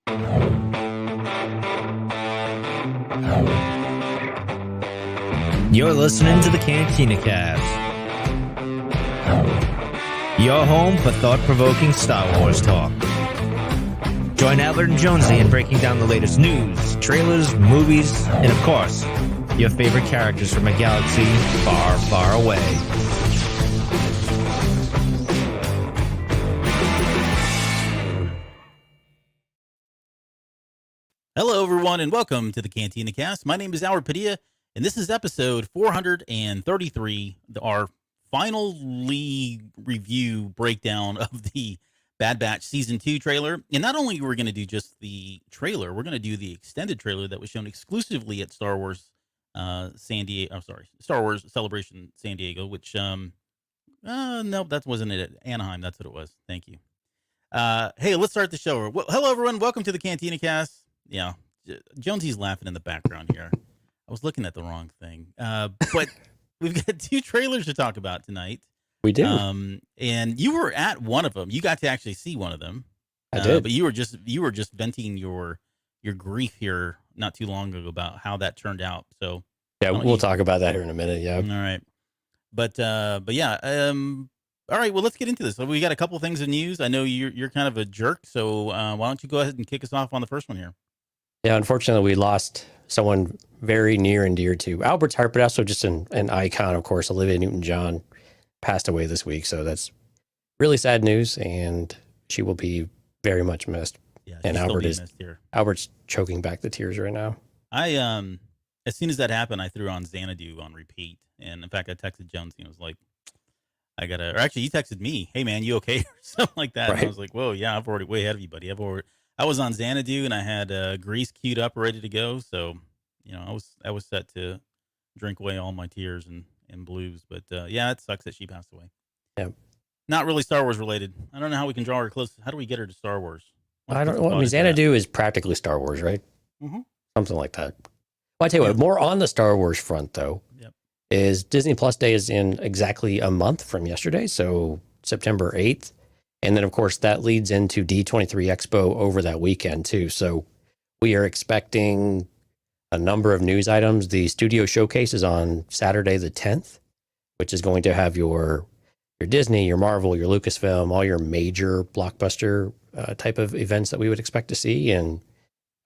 You're listening to the Cantina Cast, your home for thought-provoking Star Wars talk. Join Albert and Jonesy in breaking down the latest news, trailers, movies, and of course, your favorite characters from a galaxy far, far away. Hello, everyone, and welcome to the Cantina Cast. My name is Albert Padilla, and this is episode 433, our finally review breakdown of the Bad Batch Season 2 trailer. And not only are we going to do just the trailer, we're going to do the extended trailer that was shown exclusively at Star Wars Star Wars Celebration San Diego, which, nope, that wasn't it. At Anaheim, that's what it was. Thank you. Hey, let's start the show. Well, hello, everyone. Welcome to the Cantina Cast. Yeah, Jonesy's laughing in the background here. I was looking at the wrong thing. But we've got two trailers to talk about tonight. We do. And you were at one of them. You got to actually see one of them. I did. But you were just venting your grief here not too long ago about how that turned out. So yeah, we'll talk about that here in a minute. Yeah. All right. But yeah. All right. Well, let's get into this. So we got a couple things of news. I know you're kind of a jerk. So why don't you go ahead and kick us off on the first one here? Yeah, unfortunately, we lost someone very near and dear to Albert's heart, but also just an icon, of course. Olivia Newton-John passed away this week, so that's really sad news, and she will be very much missed. Yeah, and Albert's choking back the tears right now. As soon as that happened, I threw on Xanadu on repeat, and in fact, I texted Jonesy and was like, or actually, he texted me, "Hey man, you okay?" or something like that. Right. And I was like, "Whoa, yeah, I'm already way ahead of you, buddy. I was on Xanadu and I had Grease queued up, ready to go. So, I was set to drink away all my tears and blues. But yeah, it sucks that she passed away. Yeah, not really Star Wars related. I don't know how we can draw her close. How do we get her to Star Wars? I don't know. I mean, Xanadu is practically Star Wars, right? Mm-hmm. Something like that. Well, I tell you what, more on the Star Wars front though. Yep. Is Disney Plus Day is in exactly a month from yesterday, so September 8th. And then, of course, that leads into D23 Expo over that weekend, too. So we are expecting a number of news items. The studio showcase is on Saturday the 10th, which is going to have your Disney, your Marvel, your Lucasfilm, all your major blockbuster type of events that we would expect to see. And,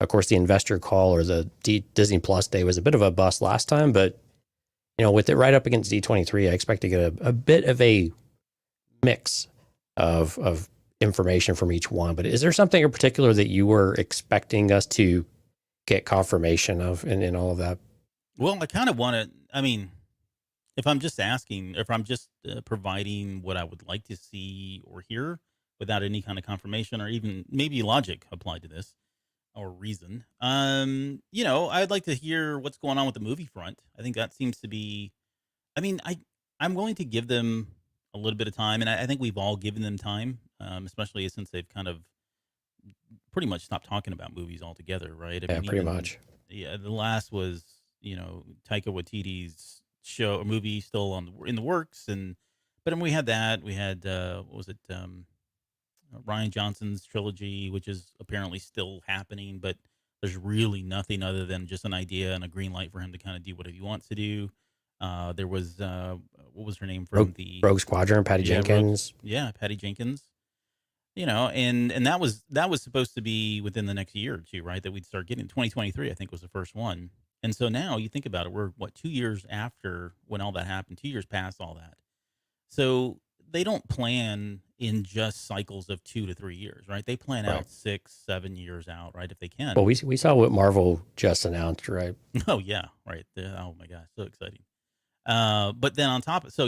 of course, the investor call or the Disney Plus Day was a bit of a bust last time. But, with it right up against D23, I expect to get a bit of a mix of information from each one. But is there something in particular that you were expecting us to get confirmation of in all of that? Well, I kind of want to, if I'm just asking, if I'm just providing what I would like to see or hear without any kind of confirmation or even maybe logic applied to this or reason, I'd like to hear what's going on with the movie front. I think that seems to be, I'm willing to give them a little bit of time, and I think we've all given them time, especially since they've kind of pretty much stopped talking about movies altogether, right? Pretty much. Yeah, the last was Taika Waititi's movie still in the works, but then we had what was it? Ryan Johnson's trilogy, which is apparently still happening, but there's really nothing other than just an idea and a green light for him to kind of do whatever he wants to do. There was what was her name from the Rogue Squadron, Patty Jenkins. Patty Jenkins. And that was supposed to be within the next year or two, right? That we'd start getting 2023, I think was the first one. And so now you think about it, we're 2 years after when all that happened, 2 years past all that. So they don't plan in just cycles of 2 to 3 years, right? They plan out 6-7 years out, right? If they can. Well, we saw what Marvel just announced, right? Oh yeah, right. Oh my gosh, so exciting. But then on top, so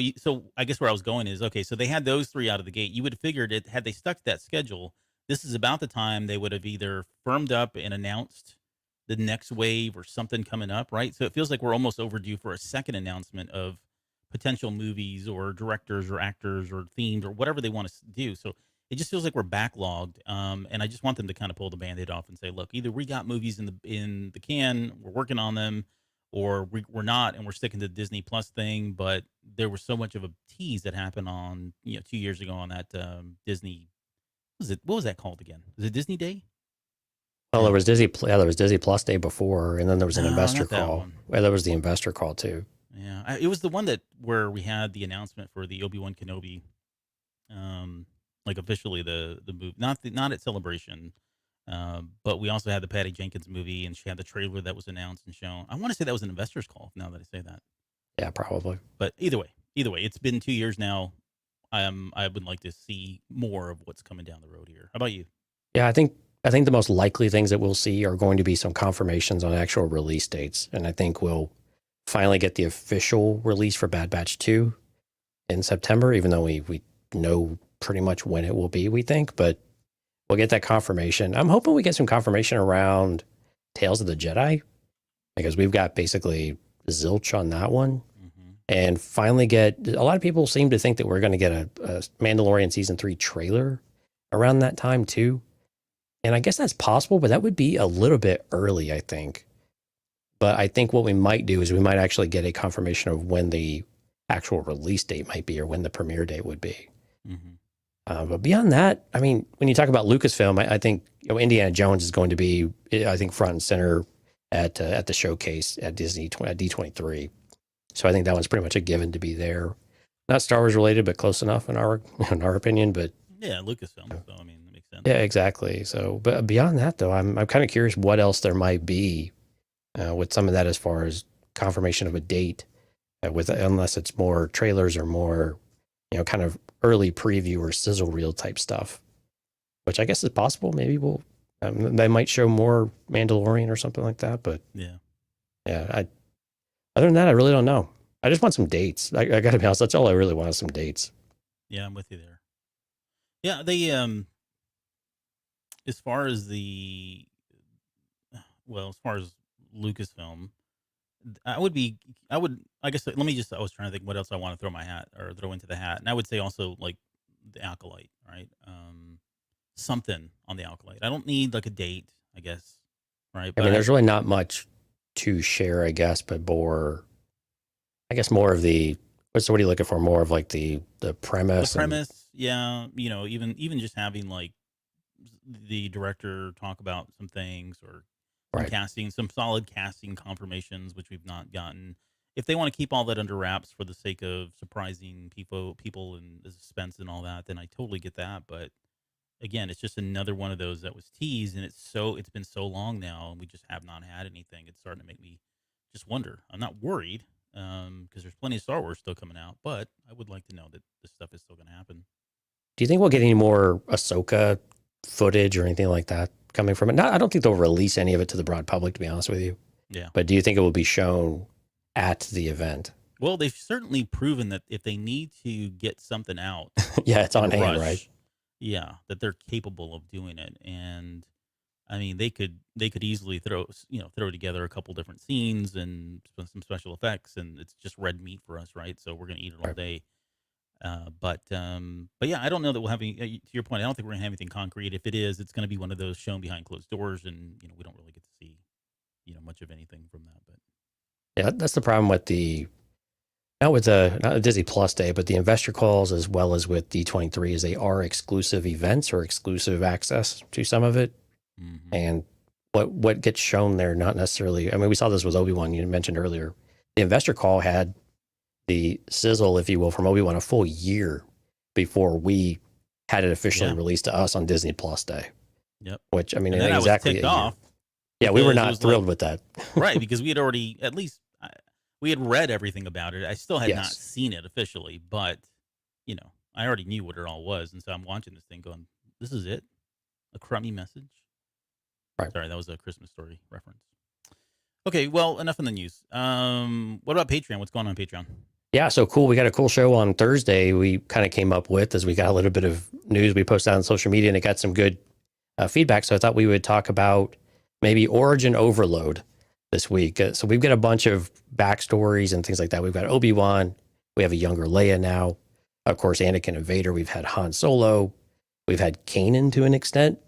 I guess where I was going is, okay, so they had those three out of the gate. You would have figured it, had they stuck to that schedule, this is about the time they would have either firmed up and announced the next wave or something coming up, right? So it feels like we're almost overdue for a second announcement of potential movies or directors or actors or themed or whatever they want to do. So it just feels like we're backlogged. And I just want them to kind of pull the Band-Aid off and say, look, either we got movies in the can, we're working on them, or we're not, and we're sticking to the Disney Plus thing. But there was so much of a tease that happened on 2 years ago on that Disney. What was that called again? Was it Disney Day? Well, there was there was Disney Plus Day before, and then there was an No, investor not that call. one. Well, there was the investor call too. Yeah, it was the one where we had the announcement for the Obi-Wan Kenobi, like officially the movie, not at Celebration, but we also had the Patty Jenkins movie, and she had the trailer that was announced and shown. I want to say that was an investor's call. Now that I say that, Yeah, probably. but either way, it's been 2 years now. I would like to see more of what's coming down the road here. How about you? Yeah, I think the most likely things that we'll see are going to be some confirmations on actual release dates, and I think we'll finally get the official release for Bad Batch 2 in September, even though we know pretty much when it will be, we think, but we'll get that confirmation. I'm hoping we get some confirmation around Tales of the Jedi, because we've got basically zilch on that one. And finally a lot of people seem to think that we're going to get a Mandalorian Season 3 trailer around that time too. And I guess that's possible, but that would be a little bit early, I think. But I think what we might do is we might actually get a confirmation of when the actual release date might be, or when the premiere date would be. But beyond that, I mean, when you talk about Lucasfilm, I think Indiana Jones is going to be, I think, front and center at the showcase at Disney at D23. So I think that one's pretty much a given to be there. Not Star Wars related, but close enough in our opinion. But yeah, Lucasfilm. So I mean, that makes sense. Yeah, exactly. So, but beyond that, though, I'm kind of curious what else there might be with some of that as far as confirmation of a date, unless it's more trailers or more, kind of early preview or sizzle reel type stuff, which I guess is possible. Maybe they might show more Mandalorian or something like that. But yeah. Other than that, I really don't know. I just want some dates. I got to be honest. That's all I really want is some dates. Yeah, I'm with you there. Yeah, they as far as Lucasfilm, I guess I was trying to think what else I want to throw into the hat. And I would say also like the Acolyte, right? Something on the Acolyte. I don't need like a date, I guess. Right. But I mean, there's really not much to share, I guess, but more of the, what are you looking for? More of like the premise. Yeah. Even just having like the director talk about some things, or some solid casting confirmations, which we've not gotten. If they want to keep all that under wraps for the sake of surprising people and the suspense and all that, then I totally get that. But again, it's just another one of those that was teased, and it's been so long now, and we just have not had anything. It's starting to make me just wonder. I'm not worried because there's plenty of Star Wars still coming out, but I would like to know that this stuff is still going to happen. Do you think we'll get any more Ahsoka footage or anything like that coming from it? I don't think they'll release any of it to the broad public, to be honest with you. Yeah. But do you think it will be shown at the event? Well, they've certainly proven that if they need to get something out, yeah, it's on hand, right? Yeah, that they're capable of doing it. And I mean, they could easily throw together a couple different scenes and some special effects, and it's just red meat for us, right? So we're going to eat it all day. But yeah, I don't know that we'll have any, to your point, I don't think we're going to have anything concrete. If it is, it's going to be one of those shown behind closed doors, and we don't really get to see much of anything from that. But yeah, that's the problem with not a Disney Plus Day, but the investor calls, as well as with D23, is they are exclusive events or exclusive access to some of it. Mm-hmm. And what gets shown there, not necessarily, I mean, we saw this with Obi-Wan, you mentioned earlier. The investor call had the sizzle, if you will, from Obi-Wan a full year before we had it officially released to us on Disney Plus Day. Yep. Which, I mean, and then exactly. I was ticked off. Yeah, we were not thrilled with that. Right, because we had already, at least, we had read everything about it. I still had not seen it officially, but, I already knew what it all was. And so I'm watching this thing going, this is it? A crummy message? Right. Sorry, that was a Christmas Story reference. Okay, well, enough in the news. What about Patreon? What's going on Patreon? Yeah, so cool. We got a cool show on Thursday we kind of came up with, as we got a little bit of news we posted on social media, and it got some good feedback. So I thought we would talk about maybe Origin Overload this week. So we've got a bunch of backstories and things like that. We've got Obi-Wan. We have a younger Leia now. Of course, Anakin and Vader. We've had Han Solo. We've had Kanan to an extent.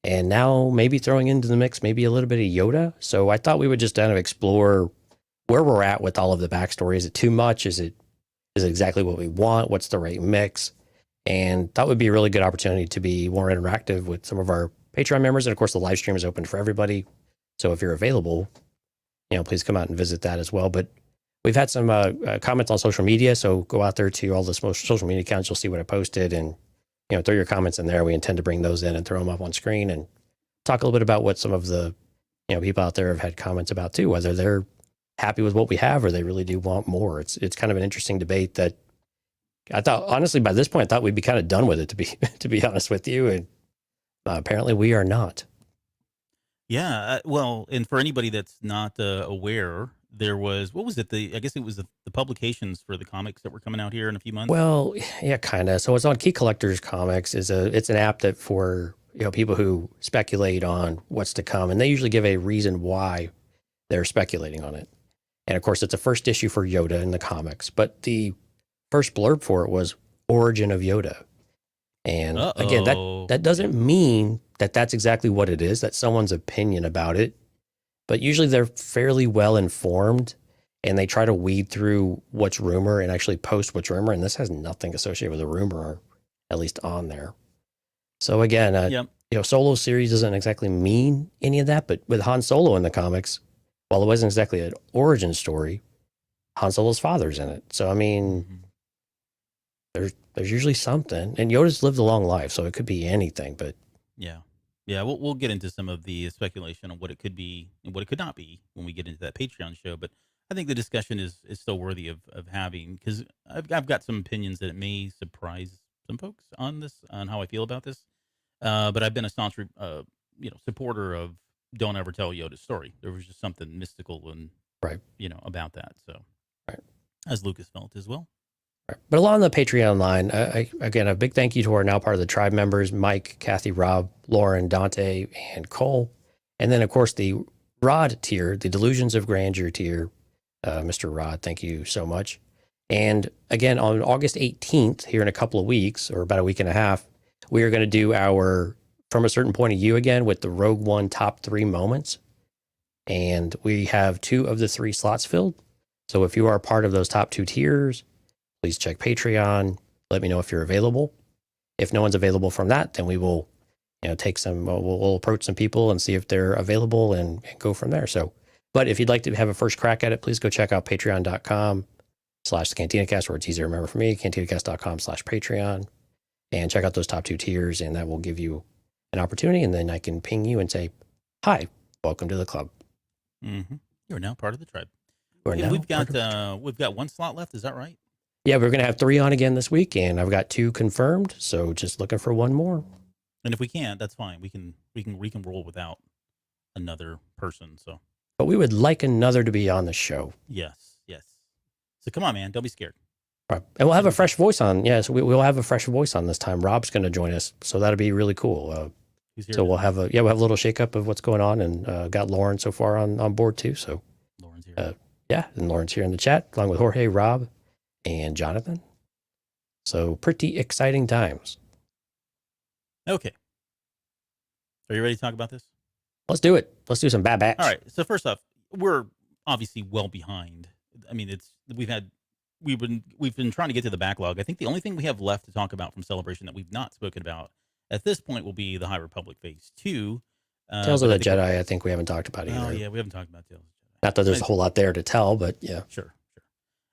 And now maybe throwing into the mix maybe a little bit of Yoda. So I thought we would just kind of explore where we're at with all of the backstory. Is it too much? Is it exactly what we want? What's the right mix? And that would be a really good opportunity to be more interactive with some of our Patreon members. And of course, the live stream is open for everybody. So if you're available, please come out and visit that as well. But we've had some comments on social media. So go out there to all the social media accounts. You'll see what I posted and, throw your comments in there. We intend to bring those in and throw them up on screen and talk a little bit about what some of the, people out there have had comments about too, whether they're happy with what we have or they really do want more. It's kind of an interesting debate that I thought, honestly, by this point, I thought we'd be kind of done with it, to be honest with you. And apparently we are not. Yeah. Well, and for anybody that's not aware, there was, what was it? I guess it was the publications for the comics that were coming out here in a few months. Well, yeah, kind of. So it's on Key Collectors Comics. It's an app that for, people who speculate on what's to come. And they usually give a reason why they're speculating on it. And of course, it's a first issue for Yoda in the comics. But the first blurb for it was Origin of Yoda. And again, that doesn't mean that that's exactly what it is. That's someone's opinion about it. But usually they're fairly well informed and they try to weed through what's rumor and actually post what's rumor. And this has nothing associated with a rumor, at least on there. So again, Solo series doesn't exactly mean any of that. But with Han Solo in the comics, while it wasn't exactly an origin story, Han Solo's father's in it. So, I mean, there's usually something. And Yoda's lived a long life, so it could be anything. But yeah. We'll get into some of the speculation on what it could be and what it could not be when we get into that Patreon show. But I think the discussion is still worthy of having, because I've got some opinions that it may surprise some folks on how I feel about this. But I've been a staunch, supporter of don't ever tell Yoda's story. There was just something mystical and about that. So, as Lucas felt as well. But along the Patreon line, again, a big thank you to our now part of the tribe members, Mike, Kathy, Rob, Lauren, Dante, and Cole. And then, of course, the Rod tier, the Delusions of Grandeur tier. Mr. Rod, thank you so much. And again, on August 18th, here in a couple of weeks, or about a week and a half, we are going to do our From a Certain Point of View again with the Rogue One top 3 moments. And we have 2 of the 3 slots filled. So if you are part of those top 2 tiers, please check Patreon. Let me know if you're available. If no one's available from that, then we will, take some, we'll approach some people and see if they're available and go from there. So, but if you'd like to have a first crack at it, please go check out patreon.com/thecantinacast, where it's easier to remember for me, cantinacast.com/Patreon, and check out those top 2 tiers, and that will give you an opportunity. And then I can ping you and say, hi, welcome to the club. Mm-hmm. You're now part of the tribe. And we've got 1 slot left. Is that right? Yeah, we're going to have 3 on again this week, and I've got 2 confirmed. So just looking for 1 more. And if we can't, that's fine. We can roll without another person. So, but we would like another to be on the show. Yes. So come on, man, don't be scared. Right. And we'll have a fresh voice on. Yes, we'll have a fresh voice on this time. Rob's going to join us, so that'll be really cool. So we'll have a little shakeup of what's going on, and got Lauren so far on board too. So Lauren's here. And Lauren's here in the chat along with Jorge, Rob, and Jonathan. So pretty exciting times. Okay. Are you ready to talk about this? Let's do it. Let's do some Bad Batch. All right. So first off, we're obviously well behind. I mean, we've been trying to get to the backlog. I think the only thing we have left to talk about from Celebration that we've not spoken about at this point will be the High Republic Phase 2. Tales of the Jedi, I think we haven't talked about either. Oh, yeah, we haven't talked about Tales of the Jedi. Not that there's a whole lot there to tell, but yeah. Sure.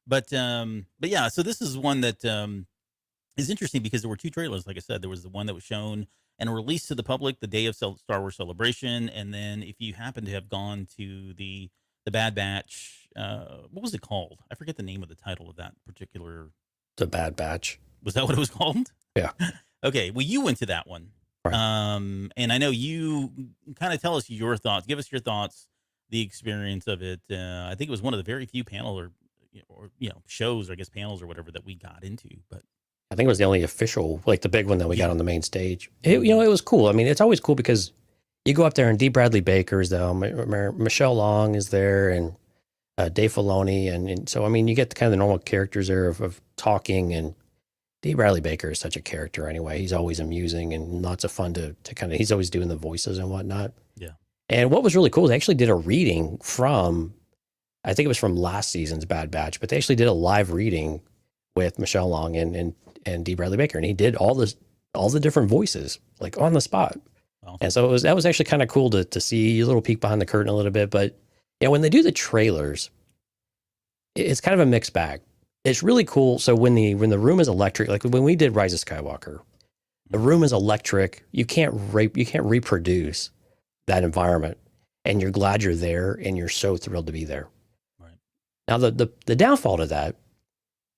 But yeah, so this is one that is interesting because there were 2 trailers. Like I said, there was the one that was shown and released to the public the day of Star Wars Celebration. And then if you happen to have gone to the Bad Batch, what was it called? I forget the name of the title of that particular. The Bad Batch. Was that what it was called? Yeah. Okay. Well, you went to that one. Right. And I know you kind of tell us your thoughts. Give us your thoughts, the experience of it. I think it was one of the very few panel or shows, or I guess panels or whatever that we got into. But I think it was the only official, like the big one that we got on the main stage. It was cool. I mean, it's always cool because you go up there and D. Bradley Baker is there, Michelle Long is there, and Dave Filoni, and so I mean, you get the kind of the normal characters there of talking, and D. Bradley Baker is such a character anyway. He's always amusing and lots of fun to kind of. He's always doing the voices and whatnot. Yeah. And what was really cool, they actually did a reading from, I think it was from last season's Bad Batch, but they actually did a live reading with Michelle Long and D. Bradley Baker, and he did all the different voices like on the spot. Well, And so that was actually kind of cool to see a little peek behind the curtain a little bit. But when they do the trailers, it's kind of a mixed bag. It's really cool. So when the room is electric, like when we did Rise of Skywalker, the room is electric. You can't reproduce that environment, and you're glad you're there, and you're so thrilled to be there. Right. Now the downfall to that,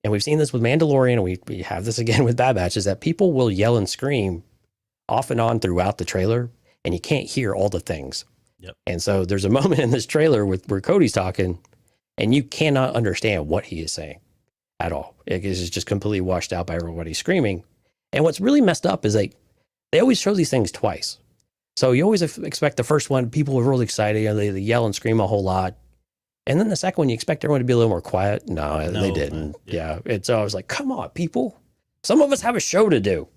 and we've seen this with Mandalorian, and we have this again with Bad Batch, is that people will yell and scream off and on throughout the trailer, and you can't hear all the things. Yep. And so there's a moment in this trailer where Cody's talking, and you cannot understand what he is saying at all. It is just completely washed out by everybody screaming. And what's really messed up is they always show these things twice. So you always expect the first one, people are really excited, they yell and scream a whole lot. And then the second one, you expect everyone to be a little more quiet. No, they didn't. Yeah. And so I was like, come on, people. Some of us have a show to do.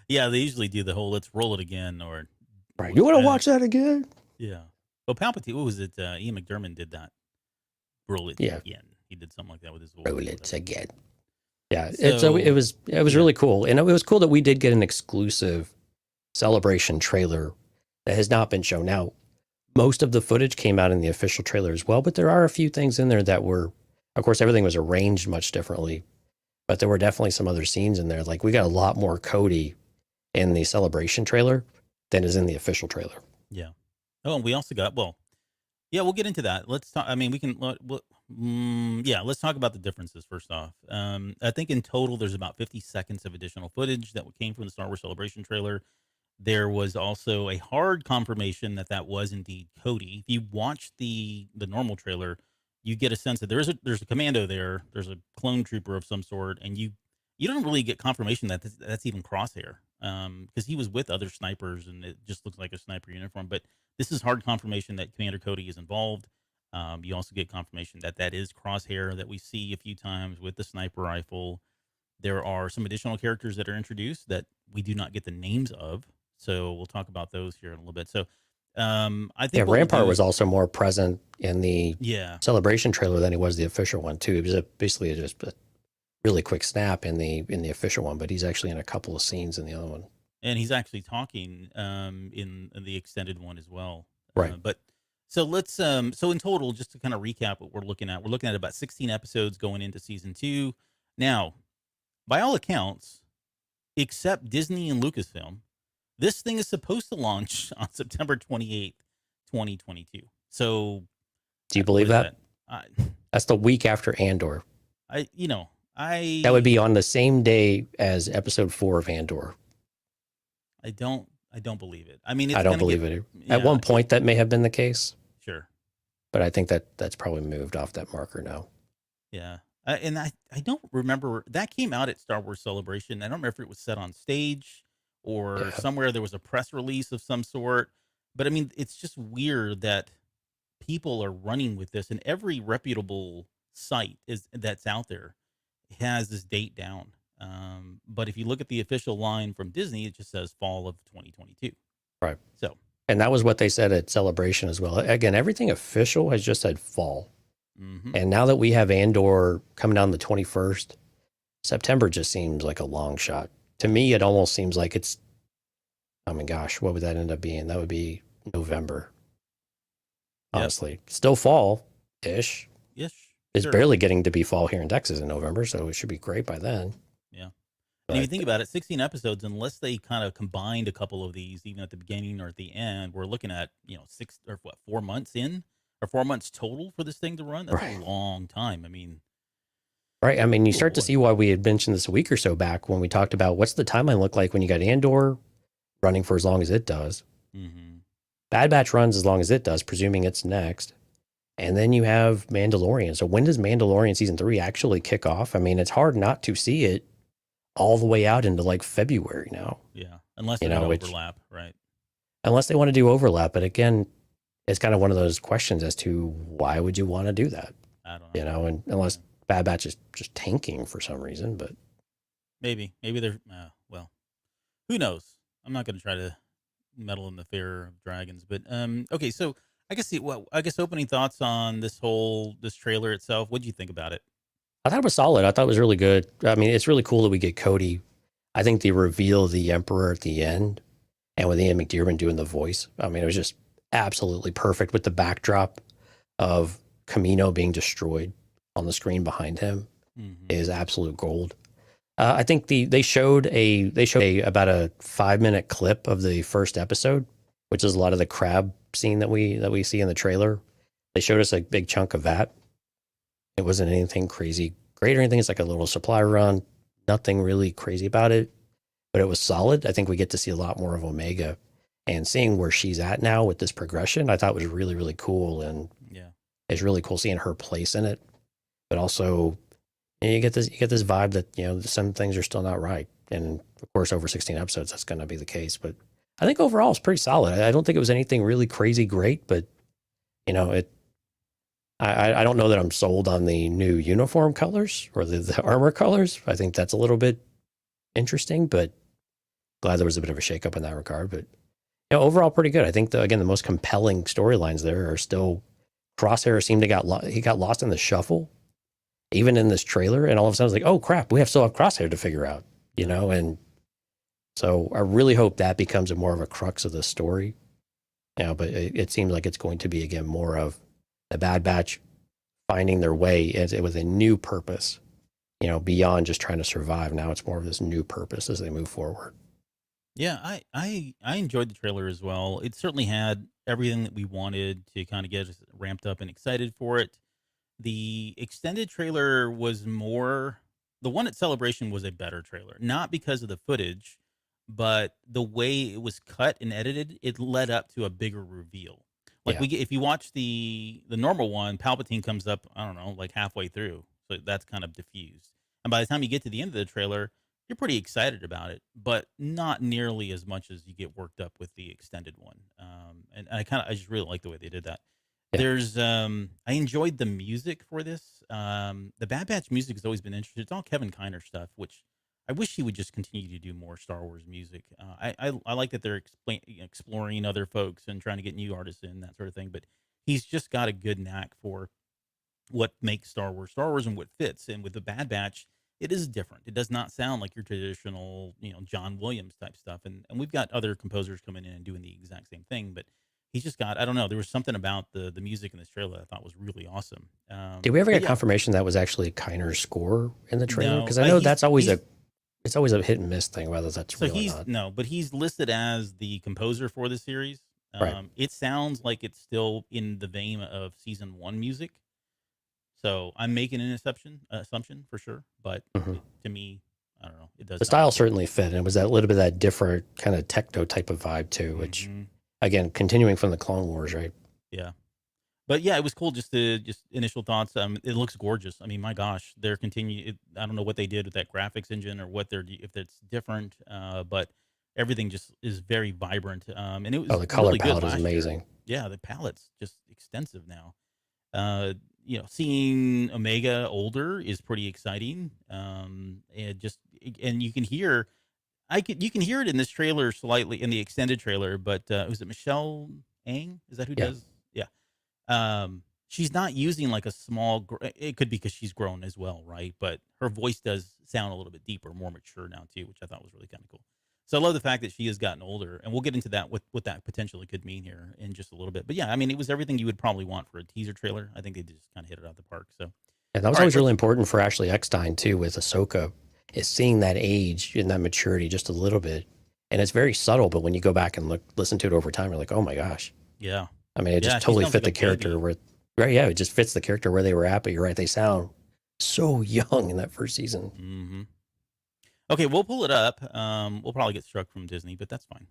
Yeah, they usually do the whole "let's roll it again" or Right. You want to watch that again? Yeah. Well, Palpatine, what was it? Ian McDiarmid did that. Roll it again. He did something like that with his voice. Roll it again. Yeah. So it was really cool. And it was cool that we did get an exclusive Celebration trailer that has not been shown. Now, most of the footage came out in the official trailer as well, but there are a few things in there that were, of course, everything was arranged much differently, but there were definitely some other scenes in there. Like we got a lot more Cody in the Celebration trailer than is in the official trailer. Yeah. Oh, and we also got, we'll get into that. Let's talk. I mean, let's talk about the differences first off. I think in total, there's about 50 seconds of additional footage that came from the Star Wars Celebration trailer. There was also a hard confirmation that was indeed Cody. If you watch the normal trailer, you get a sense that there's a commando there. There's a clone trooper of some sort, and you don't really get confirmation that that's even Crosshair, because he was with other snipers, and it just looks like a sniper uniform. But this is hard confirmation that Commander Cody is involved. You also get confirmation that is Crosshair that we see a few times with the sniper rifle. There are some additional characters that are introduced that we do not get the names of. So we'll talk about those here in a little bit. So I think Rampart was also more present in the Celebration trailer than he was the official one too. It was basically just a really quick snap in the official one, but he's actually in a couple of scenes in the other one. And he's actually talking in the extended one as well. Right. But so let's so in total, just to kind of recap what we're looking at about 16 episodes going into season 2. Now, by all accounts, except Disney and Lucasfilm, this thing is supposed to launch on September 28th, 2022. So do you believe that? That's the week after Andor. That would be on the same day as episode 4 of Andor. I don't believe it. I mean, I don't believe it. At one point that may have been the case. Sure. But I think that's probably moved off that marker now. Yeah. And I don't remember, that came out at Star Wars Celebration. I don't remember if it was set on stage or somewhere there was a press release of some sort. But I mean, it's just weird that people are running with this, and every reputable site that's out there has this date down. But if you look at the official line from Disney, it just says fall of 2022. Right. So, and that was what they said at Celebration as well. Again, everything official has just said fall. Mm-hmm. And now that we have Andor coming down the 21st, September just seems like a long shot. To me, it almost seems like it's, I mean, gosh, what would that end up being? That would be November. Honestly, still fall-ish. Yes. It's barely getting to be fall here in Texas in November, so it should be great by then. Yeah. And if you think about it, 16 episodes, unless they kind of combined a couple of these, even at the beginning or at the end, we're looking at, 4 months in, or 4 months total for this thing to run. That's a long time. I mean, right. I mean, you start to see why we had mentioned this a week or so back when we talked about what's the timeline look like when you got Andor running for as long as it does. Mm-hmm. Bad Batch runs as long as it does, presuming it's next. And then you have Mandalorian. So when does Mandalorian season 3 actually kick off? I mean, it's hard not to see it all the way out into like February now. Yeah. Unless they overlap, right? Unless they want to do overlap. But again, it's kind of one of those questions as to why would you want to do that? I don't know. And unless Bad Batch is just tanking for some reason, but maybe they're, who knows? I'm not going to try to meddle in the fear of dragons, but, okay. So I guess opening thoughts on this trailer itself. What'd you think about it? I thought it was solid. I thought it was really good. I mean, it's really cool that we get Cody. I think the reveal of the Emperor at the end and with Ian McDiarmid doing the voice. I mean, it was just absolutely perfect with the backdrop of Camino being destroyed on the screen behind him is absolute gold. I think they showed about a 5-minute clip of the first episode, which is a lot of the crab scene that we see in the trailer. They showed us a big chunk of that. It wasn't anything crazy great or anything. It's like a little supply run, nothing really crazy about it, but it was solid. I think we get to see a lot more of Omega, and seeing where she's at now with this progression, I thought was really, really cool. And Yeah. it's really cool seeing her place in it, but also you get this vibe that, some things are still not right. And of course, over 16 episodes, that's going to be the case. But I think overall it's pretty solid. I don't think it was anything really crazy great, but I don't know that I'm sold on the new uniform colors or the armor colors. I think that's a little bit interesting, but glad there was a bit of a shakeup in that regard. But overall pretty good. I think the most compelling storylines there are still Crosshair seemed to he got lost in the shuffle, even in this trailer, and all of a sudden I was like, oh crap, we still have Crosshair to figure out, and so I really hope that becomes more of a crux of the story. But it seems like it's going to be again more of the Bad Batch finding their way with a new purpose, beyond just trying to survive. Now it's more of this new purpose as they move forward. Yeah, I enjoyed the trailer as well. It certainly had everything that we wanted to kind of get us ramped up and excited for it. The extended trailer was more, the one at Celebration was a better trailer, not because of the footage, but the way it was cut and edited, it led up to a bigger reveal. Like Yeah. if you watch the normal one, Palpatine comes up, I don't know, like halfway through. So that's kind of diffused. And by the time you get to the end of the trailer, you're pretty excited about it, but not nearly as much as you get worked up with the extended one. And I just really like the way they did that. Yeah. I enjoyed the music for this. The Bad Batch music has always been interesting. It's all Kevin Kiner stuff, which I wish he would just continue to do more Star Wars music. I like that they're exploring other folks and trying to get new artists in, that sort of thing. But he's just got a good knack for what makes Star Wars and what fits. And with the Bad Batch, it is different. It does not sound like your traditional, John Williams type stuff. And we've got other composers coming in and doing the exact same thing, but he's just got, I don't know, there was something about the music in this trailer that I thought was really awesome. Did we ever But get yeah, confirmation that was actually Kiner's score in the trailer? no, Because I know he's that's always he's it's always a hit and miss thing, whether that's so real or he's not. no, but he's listed as the composer for the series. Right. It sounds like it's still in the vein of season one music. So I'm making an assumption for sure, but hmm to me, I don't know. It does The sound style like it. certainly fit, and it was that little bit of that different kind of techno type of vibe too, which Mhm. again, continuing from the Clone Wars, right? Yeah. But yeah, it was cool. Just initial thoughts. It looks gorgeous. I mean, my gosh, they're continue. I don't know what they did with that graphics engine or what if it's different. But everything just is very vibrant. And it Oh, was the color really good palette is last year. amazing. Yeah, the palette's just extensive now. Seeing Omega older is pretty exciting. And you can hear, you can hear it in this trailer slightly in the extended trailer. But was it Michelle Ang? Is that who Yeah. does? Yeah. She's not using like a small. It could be because she's grown as well, right? But her voice does sound a little bit deeper, more mature now too, which I thought was really kind of cool. So I love the fact that she has gotten older, and we'll get into that what that potentially could mean here in just a little bit. But yeah, I mean, it was everything you would probably want for a teaser trailer. I think they just kind of hit it out of the park. So And that was all right, always really let's. important for Ashley Eckstein too with Ahsoka, is seeing that age and that maturity just a little bit. And it's very subtle, but when you go back and listen to it over time, you're like, oh my gosh. Yeah, I mean, it yeah, just she totally sounds fit like the a character baby. where, right? Yeah, it just fits the character where they were at. But you're right, they sound so young in that first season. Hmm. Okay, we'll pull it up. We'll probably get struck from Disney, but that's fine.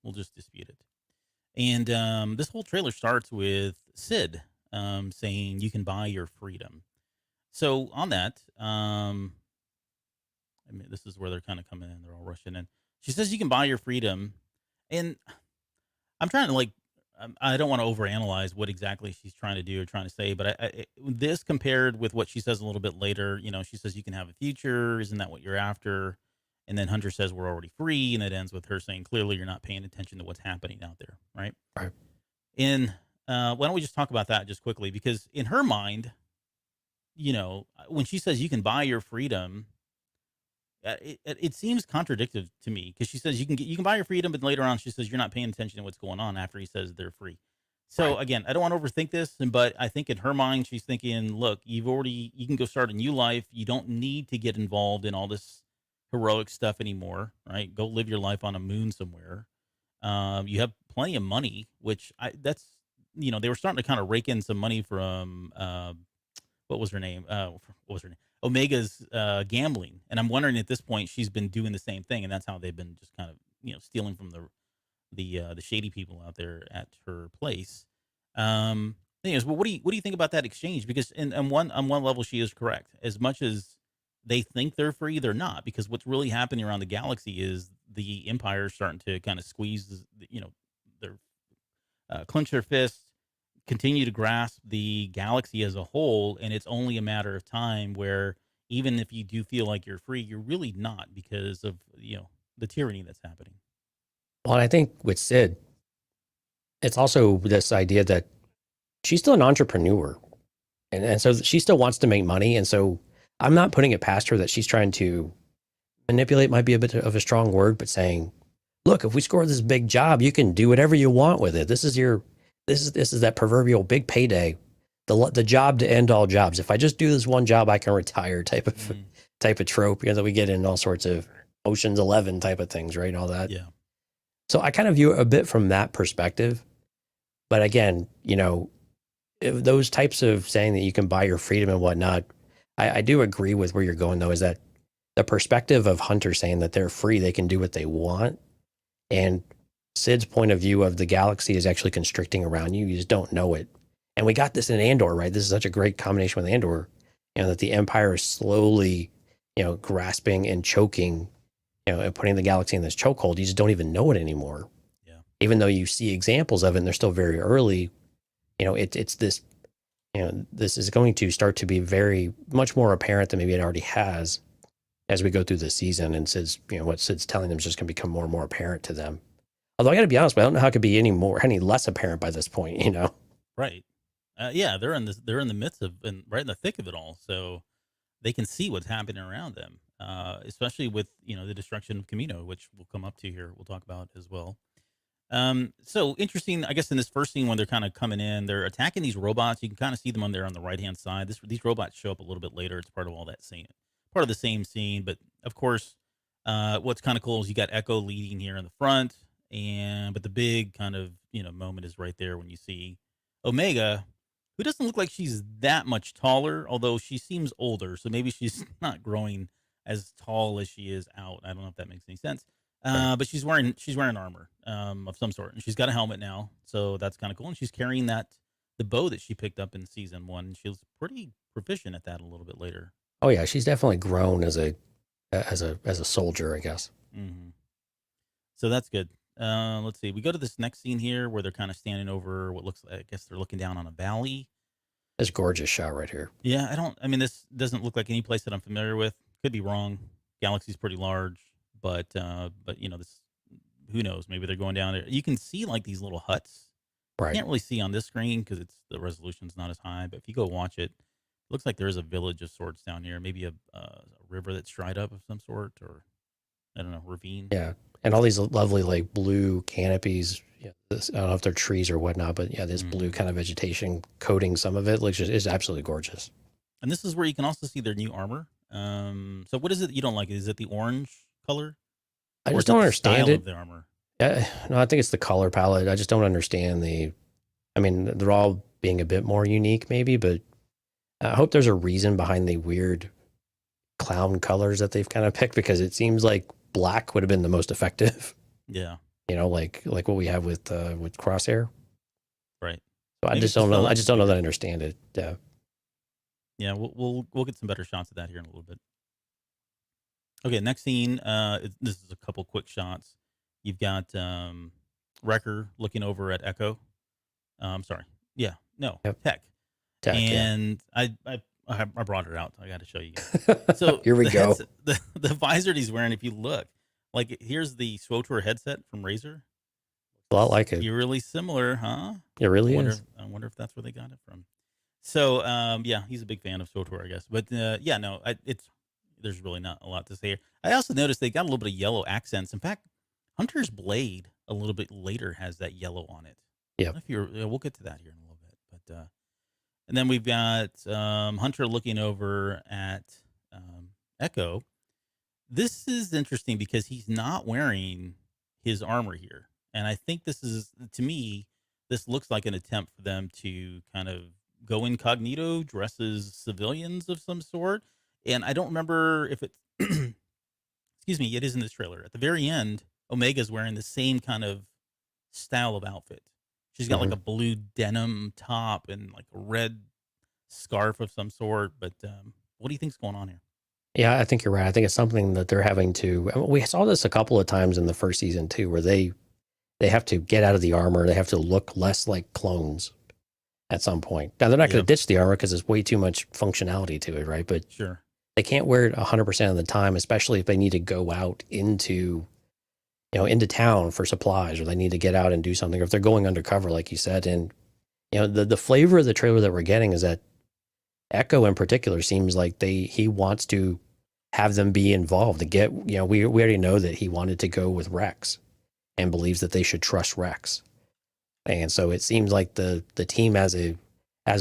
We'll just dispute it. And this whole trailer starts with Sid saying, "You can buy your freedom." So on that, I mean, this is where they're kind of coming in. They're all rushing in. She says, "You can buy your freedom," and I'm trying to like. I don't want to overanalyze what exactly she's trying to do or trying to say, but this compared with what she says a little bit later, she says you can have a future. Isn't that what you're after? And then Hunter says we're already free, and it ends with her saying clearly you're not paying attention to what's happening out there, right? Right. And why don't we just talk about that just quickly? Because in her mind, when she says you can buy your freedom, it seems contradictory to me because she says you can buy your freedom, but later on she says you're not paying attention to what's going on after he says they're free. So Right. again, I don't want to overthink this, but I think in her mind she's thinking, look, you can go start a new life. You don't need to get involved in all this heroic stuff anymore, right? Go live your life on a moon somewhere. You have plenty of money, which they were starting to kind of rake in some money from what was her name? What was her name? Omega's gambling, and I'm wondering at this point she's been doing the same thing, and that's how they've been just kind of stealing from the shady people out there at her place. Thing is, well, what do you think about that exchange? Because on one level she is correct. As much as they think they're free, they're not, because what's really happening around the galaxy is the Empire is starting to kind of squeeze, their clench their fists, continue to grasp the galaxy as a whole, and it's only a matter of time where even if you do feel like you're free, you're really not because of the tyranny that's happening. Well, I think with Sid, it's also this idea that she's still an entrepreneur. And so she still wants to make money. And so I'm not putting it past her that she's trying to manipulate, might be a bit of a strong word, but saying, look, if we score this big job, you can do whatever you want with it. This is that proverbial big payday, the job to end all jobs. If I just do this one job, I can retire type of trope, that we get in all sorts of Ocean's 11 type of things, right? All that. Yeah. So I kind of view it a bit from that perspective. But again, if those types of saying that you can buy your freedom and whatnot, I do agree with where you're going, though, is that the perspective of Hunter saying that they're free, they can do what they want. And Sid's point of view of the galaxy is actually constricting around you. You just don't know it. And we got this in Andor, right? This is such a great combination with Andor, that the Empire is slowly, grasping and choking, and putting the galaxy in this chokehold. You just don't even know it anymore. Yeah. Even though you see examples of it and they're still very early, it's this, this is going to start to be very much more apparent than maybe it already has as we go through the season. And Sid's, what Sid's telling them is just going to become more and more apparent to them. Although I got to be honest, but I don't know how it could be any less apparent by this point, Right. Yeah, they're in the midst of, and right in the thick of it all. So they can see what's happening around them, especially with, the destruction of Camino, which we'll come up to here. We'll talk about as well. So interesting, I guess, in this first scene when they're kind of coming in, they're attacking these robots. You can kind of see them on there on the right-hand side. These robots show up a little bit later. It's part of all that scene, part of the same scene. But of course, what's kind of cool is you got Echo leading here in the front, but the big kind of, moment is right there when you see Omega, who doesn't look like she's that much taller, although she seems older. So maybe she's not growing as tall as she is out. I don't know if that makes any sense. But she's wearing armor of some sort, and she's got a helmet now, so that's kind of cool. And she's carrying the bow that she picked up in season 1. She was pretty proficient at that a little bit later. Oh yeah, she's definitely grown as a soldier, I guess. Mm-hmm. So that's good. Let's see. We go to this next scene here where they're kind of standing over what looks like, I guess they're looking down on a valley. This gorgeous shot right here. Yeah, this doesn't look like any place that I'm familiar with. Could be wrong. Galaxy's pretty large. But this, who knows? Maybe they're going down there. You can see like these little huts. Right. Can't really see on this screen because the resolution's not as high. But if you go watch it, looks like there is a village of sorts down here. Maybe a river that's dried up of some sort, or I don't know, ravine. Yeah, and all these lovely like blue canopies. Yeah, I don't know if they're trees or whatnot, but yeah, this blue kind of vegetation coating some of it is absolutely gorgeous. And this is where you can also see their new armor. So what is it you don't like? Is it the orange color? I just don't understand it. Of the armor? No, I think it's the color palette. I just don't understand they're all being a bit more unique maybe, but I hope there's a reason behind the weird clown colors that they've kind of picked, because it seems like black would have been the most effective. Yeah. Like what we have with Crosshair. Right. So I just don't know. I just don't know that I understand it. Yeah, we'll get some better shots of that here in a little bit. Okay, next scene. This is a couple quick shots. You've got Wrecker looking over at Echo. Sorry. Yeah. No. Yep. Tech. And yeah. I brought her out. I got to show you guys. So here we go. The visor he's wearing. If you look, like here's the SWTOR headset from Razer. A lot like it. You're really similar, huh? It really is. I wonder if that's where they got it from. So yeah, he's a big fan of SWTOR, I guess. But yeah, no, there's really not a lot to say here. I also noticed they got a little bit of yellow accents. In fact, Hunter's blade a little bit later has that yellow on it. I Yep. don't know if you're, we'll get to that here in a little bit, but and then we've got Hunter looking over at Echo. This is interesting because he's not wearing his armor here. And I think this is, to me, this looks like an attempt for them to kind of go incognito, dress as civilians of some sort. And I don't remember if it's, excuse me, it is in this trailer. At the very end, Omega's wearing the same kind of style of outfit. She's got like Hmm. a blue denim top and like a red scarf of some sort. But what do you think's going on here? Yeah, I think you're right. I think it's something that they're having to. We saw this a couple of times in the first season too, where they have to get out of the armor. They have to look less like clones at some point. Now they're not going Yep. to ditch the armor because there's way too much functionality to it, right? But Sure. they can't wear it 100% of the time, especially if they need to go out into into town for supplies, or they need to get out and do something, or if they're going undercover, like you said. And the flavor of the trailer that we're getting is that Echo in particular seems like he wants to have them be involved to get, we already know that he wanted to go with Rex and believes that they should trust Rex. And so it seems like the team as a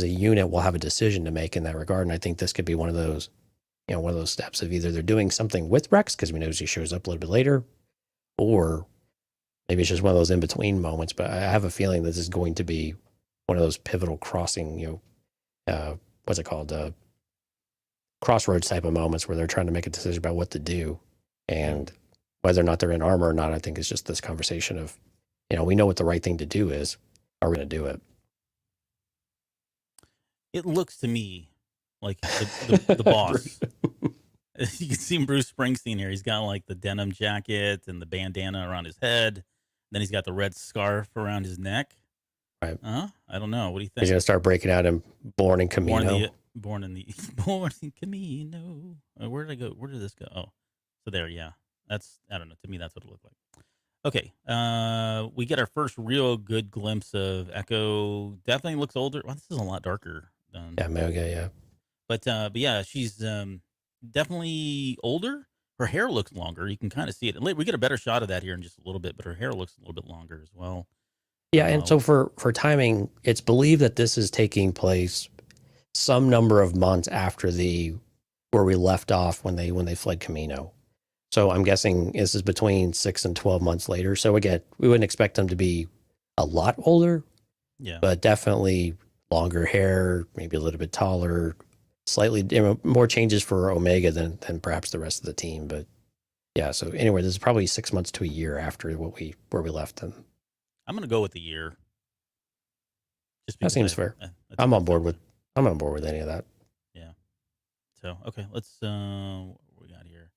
unit will have a decision to make in that regard. And I think this could be one of those, one of those steps of either they're doing something with Rex because we know he shows up a little bit later, or maybe it's just one of those in between moments. But I have a feeling this is going to be one of those pivotal crossing, what's it called? Crossroads type of moments where they're trying to make a decision about what to do. And whether or not they're in armor or not, I think is just this conversation of, we know what the right thing to do is. Are we going to do it? It looks to me like the boss. You can see Bruce Springsteen here. He's got like the denim jacket and the bandana around his head. Then he's got the red scarf around his neck. Right. I don't know. What do you He's think? going to start breaking out in Born in Camino. Born in Camino. Where did I go? Where did this go? Oh, so there. Yeah, I don't know. To me, that's what it looked like. Okay. We get our first real good glimpse of Echo. Definitely looks older. Well, this is a lot darker than. Yeah, Mega, yeah. But yeah, she's definitely older. Her hair looks longer. You can kind of see it. We get a better shot of that here in just a little bit, but her hair looks a little bit longer as well. Yeah, and so for timing, it's believed that this is taking place some number of months after where we left off when they fled Camino. So I'm guessing this is between 6 and 12 months later. So again, we wouldn't expect them to be a lot older, Yeah. but definitely longer hair, maybe a little bit taller, slightly more changes for Omega than perhaps the rest of the team. But yeah, so anyway, this is probably 6 months to a year after where we left them. I'm gonna go with the year. Just That seems fair. I'm on board with any of that. Yeah. So okay, let's what we got here.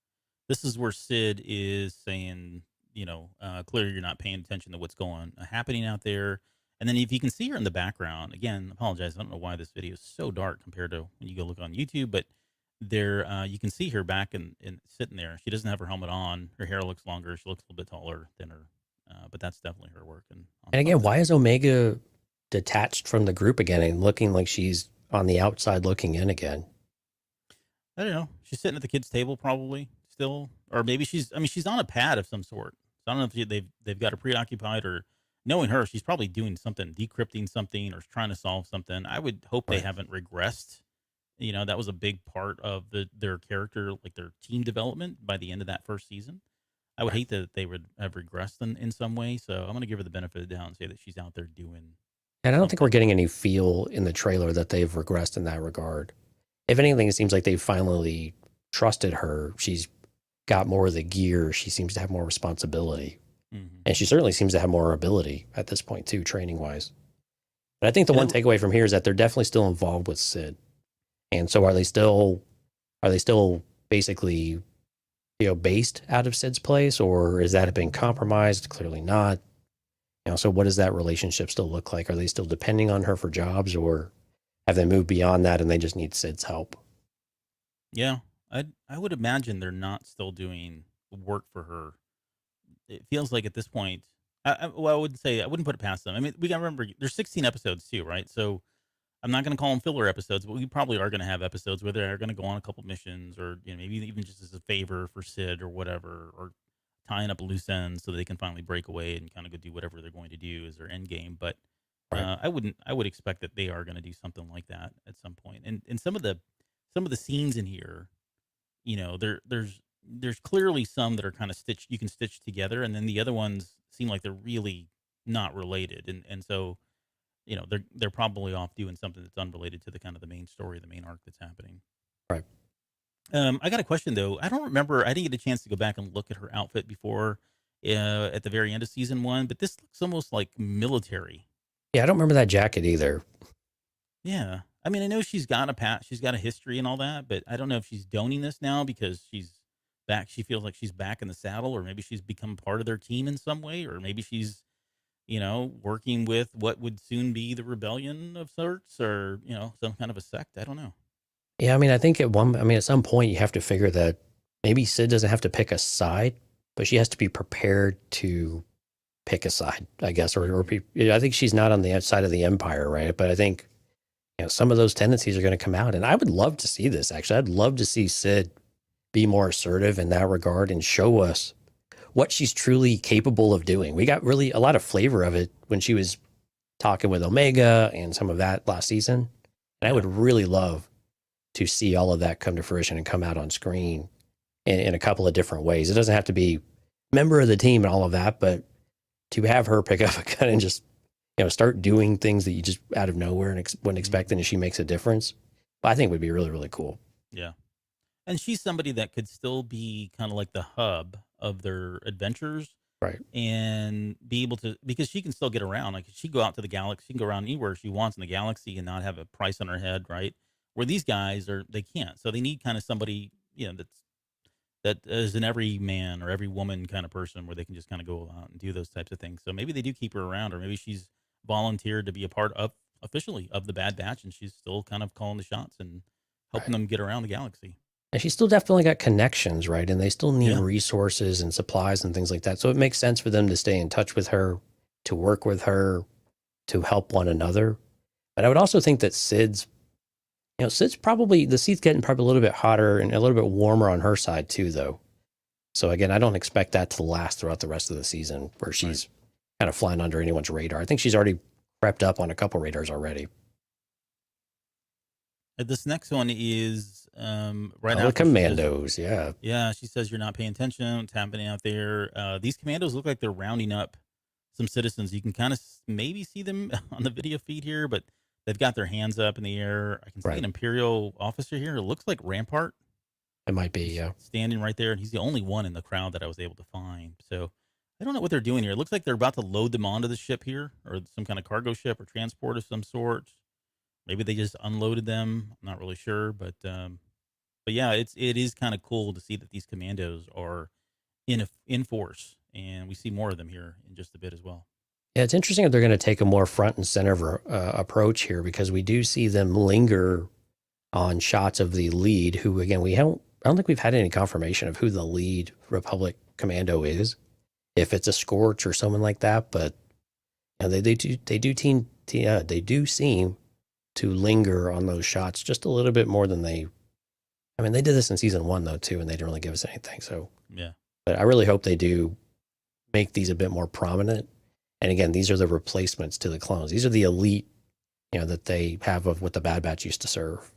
This is where Sid is saying, clearly you're not paying attention to what's happening out there. And then if you can see her in the background, again, I apologize. I don't know why this video is so dark compared to when you go look on YouTube, but there you can see her back and sitting there. She doesn't have her helmet on. Her hair looks longer. She looks a little bit taller than her. But that's definitely her working. And again, why is Omega detached from the group again and looking like she's on the outside looking in again? I don't know. She's sitting at the kids' table probably still, or maybe she's on a pad of some sort. So I don't know if they've got her preoccupied, or knowing her, she's probably doing something, decrypting something or trying to solve something. I would hope they haven't regressed. That was a big part of their character, like their team development by the end of that first season. I would hate that they would have regressed in some way. So I'm going to give her the benefit of the doubt and say that she's out there doing. And I don't think we're getting any feel in the trailer that they've regressed in that regard. If anything, it seems like they've finally trusted her. She's got more of the gear. She seems to have more responsibility. Mm-hmm. And she certainly seems to have more ability at this point too, training wise. But I think the one takeaway from here is that they're definitely still involved with Sid. And so are they still basically, based out of Sid's place, or is that been compromised? Clearly not. So what does that relationship still look like? Are they still depending on her for jobs, or have they moved beyond that and they just need Sid's help? Yeah, I would imagine they're not still doing work for her. It feels like at this point, I wouldn't put it past them. I mean, we got to remember there's 16 episodes too, right? So I'm not going to call them filler episodes, but we probably are going to have episodes where they're going to go on a couple missions, or maybe even just as a favor for Sid or whatever, or tying up loose ends so they can finally break away and kind of go do whatever they're going to do as their end game. But Right. I would expect that they are going to do something like that at some point. And some of the scenes in here, there's clearly some that are kind of stitched, you can stitch together, and then the other ones seem like they're really not related, and so they're probably off doing something that's unrelated to the kind of the main story, the main arc that's happening. Right. I got a question though. I don't remember. I didn't get a chance to go back and look at her outfit before at the very end of season one, but this looks almost like military. Yeah, I don't remember that jacket either. Yeah, I mean, I know she's got she's got a history and all that, but I don't know if she's doning this now because she's back. She feels like she's back in the saddle, or maybe she's become part of their team in some way, or maybe she's working with what would soon be the rebellion of sorts, or some kind of a sect. I don't know. Yeah, I mean, I think at some point you have to figure that maybe Sid doesn't have to pick a side, but she has to be prepared to pick a side, I guess, or I think she's not on the side of the Empire, right? But I think some of those tendencies are going to come out, and I would love to see this. Actually, I'd love to see Sid be more assertive in that regard and show us what she's truly capable of doing. We got really a lot of flavor of it when she was talking with Omega and some of that last season, and I would really love to see all of that come to fruition and come out on screen in a couple of different ways. It doesn't have to be member of the team and all of that, but to have her pick up a gun and just start doing things that you just out of nowhere and wouldn't expect, and she makes a difference, I think would be really, really cool. Yeah, and she's somebody that could still be kind of like the hub of their adventures, Right. and be able to, because she can still get around. Like, she go out to the galaxy, she can go around anywhere she wants in the galaxy and not have a price on her head, right? Where these guys they can't. So they need kind of somebody, that is an every man or every woman kind of person where they can just kind of go out and do those types of things. So maybe they do keep her around, or maybe she's volunteered to be a part of officially of the Bad Batch, and she's still kind of calling the shots and helping Right. them get around the galaxy. And she's still definitely got connections, right? And they still need Yeah. resources and supplies and things like that. So it makes sense for them to stay in touch with her, to work with her, to help one another. But I would also think that Sid's probably, the seat's getting probably a little bit hotter and a little bit warmer on her side too, though. So again, I don't expect that to last throughout the rest of the season where she's kind of flying under anyone's radar. I think she's already prepped up on a couple radars already. This next one is right The after commandos, yeah. Yeah, she says you're not paying attention. What's happening out there? These commandos look like they're rounding up some citizens. You can kind of maybe see them on the video feed here, but they've got their hands up in the air. I can see an Imperial officer here. It looks like Rampart. It might be, yeah. Standing right there, and he's the only one in the crowd that I was able to find. So I don't know what they're doing here. It looks like they're about to load them onto the ship here, or some kind of cargo ship or transport of some sort. Maybe they just unloaded them. I'm not really sure, but yeah, it is kind of cool to see that these commandos are in force, and we see more of them here in just a bit as well. Yeah, it's interesting that they're going to take a more front and center approach here, because we do see them linger on shots of the lead, who again I don't think we've had any confirmation of who the lead Republic commando is, if it's a Scorch or someone like that. But they do seem to linger on those shots just a little bit more than they. I mean, they did this in season 1 though too, and they didn't really give us anything. So Yeah, but I really hope they do make these a bit more prominent. And again, these are the replacements to the clones. These are the elite, that they have of what the Bad Batch used to serve.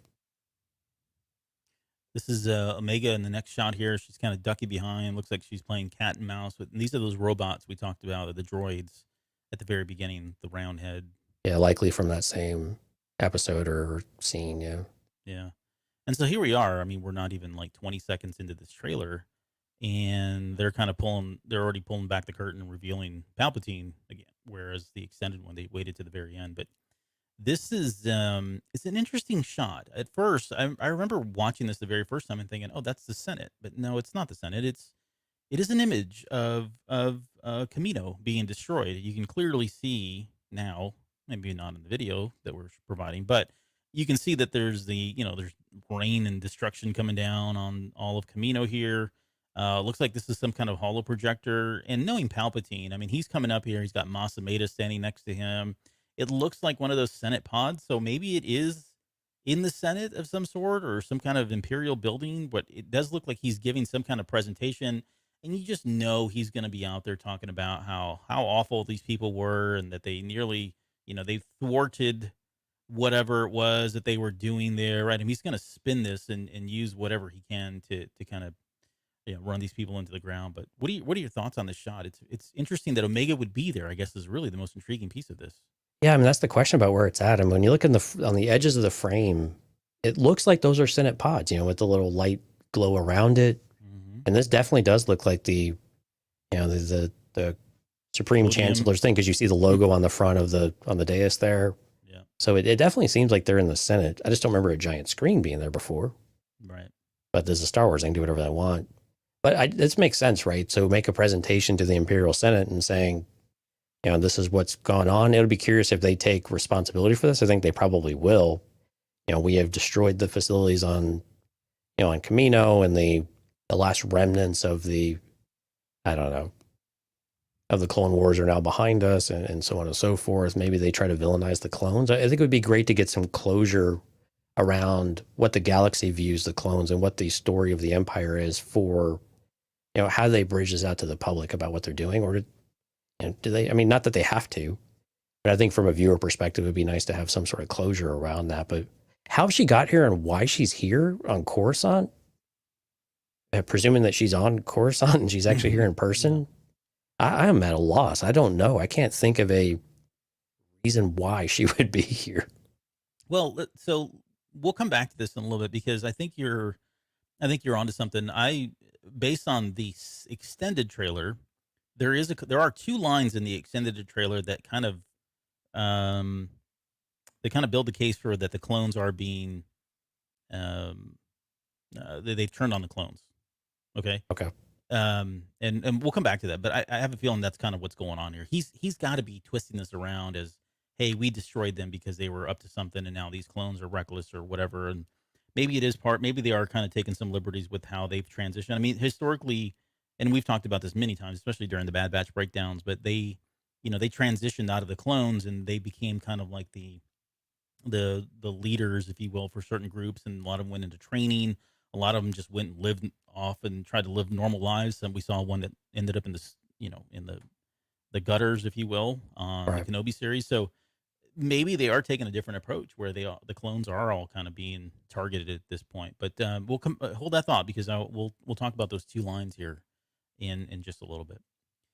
this is Omega in the next shot here. She's kind of ducky behind. Looks like she's playing cat and mouse with. And these are those robots we talked about, the droids at the very beginning, the round head. Yeah, likely from that same episode or scene. Yeah. Yeah. And so here we are. I mean, we're not even like 20 seconds into this trailer, and they're already pulling back the curtain and revealing Palpatine again, whereas the extended one, they waited to the very end. But this is, it's an interesting shot. At first, I remember watching this the very first time and thinking, oh, that's the Senate. But no, it's not the Senate. It is an image of Camino being destroyed. You can clearly see now, maybe not in the video that we're providing, but you can see that there's there's rain and destruction coming down on all of Camino here. Looks like this is some kind of holo projector. And knowing Palpatine, I mean, he's coming up here. He's got Masameda standing next to him. it looks like one of those Senate pods. So maybe it is in the Senate of some sort or some kind of imperial building, but it does look like he's giving some kind of presentation. And you just know he's going to be out there talking about how awful these people were and that they nearly, they thwarted whatever it was that they were doing there, right? And he's going to spin this and use whatever he can to kind of run these people into the ground. But what are your thoughts on this shot? It's interesting that Omega would be there. I guess is really the most intriguing piece of this. Yeah, I mean that's the question about where it's at. And when you look in on the edges of the frame, it looks like those are Senate pods, with the little light glow around it. Mm-hmm. And this definitely does look like the Supreme Podium. Chancellor's thing because you see the logo on the front of on the dais there. Yeah. So it definitely seems like they're in the Senate. I just don't remember a giant screen being there before. Right. But there's a Star Wars, I can do whatever I want. But this makes sense, right? So make a presentation to the Imperial Senate and saying, this is what's gone on. It'll be curious if they take responsibility for this. I think they probably will. We have destroyed the facilities on Camino, and the last remnants of the Clone Wars are now behind us, and so on and so forth. Maybe they try to villainize the clones. I think it would be great to get some closure around what the galaxy views the clones and what the story of the Empire is for, how they bridge this out to the public about what they're doing, or do they? I mean, not that they have to, but I think from a viewer perspective, it'd be nice to have some sort of closure around that. But how she got here and why she's here on Coruscant, presuming that she's on Coruscant and she's actually here in person, I am at a loss. I don't know. I can't think of a reason why she would be here. Well, so we'll come back to this in a little bit because I think you're onto something. Based on the extended trailer, there are two lines in the extended trailer that kind of build the case for that the clones are being they've turned on the clones. Okay. And we'll come back to that, but I have a feeling that's kind of what's going on here. He's got to be twisting this around as, hey, we destroyed them because they were up to something, and now these clones are reckless or whatever. And maybe it is maybe they are kind of taking some liberties with how they've transitioned. I mean, historically, and we've talked about this many times, especially during the Bad Batch breakdowns, but they transitioned out of the clones and they became kind of like the leaders, if you will, for certain groups, and a lot of them went into training. A lot of them just went and lived off and tried to live normal lives. And we saw one that ended up in this, in the gutters, if you will, on the Kenobi series. So maybe they are taking a different approach where the clones are all kind of being targeted at this point. But we'll hold that thought because we'll talk about those two lines here in just a little bit.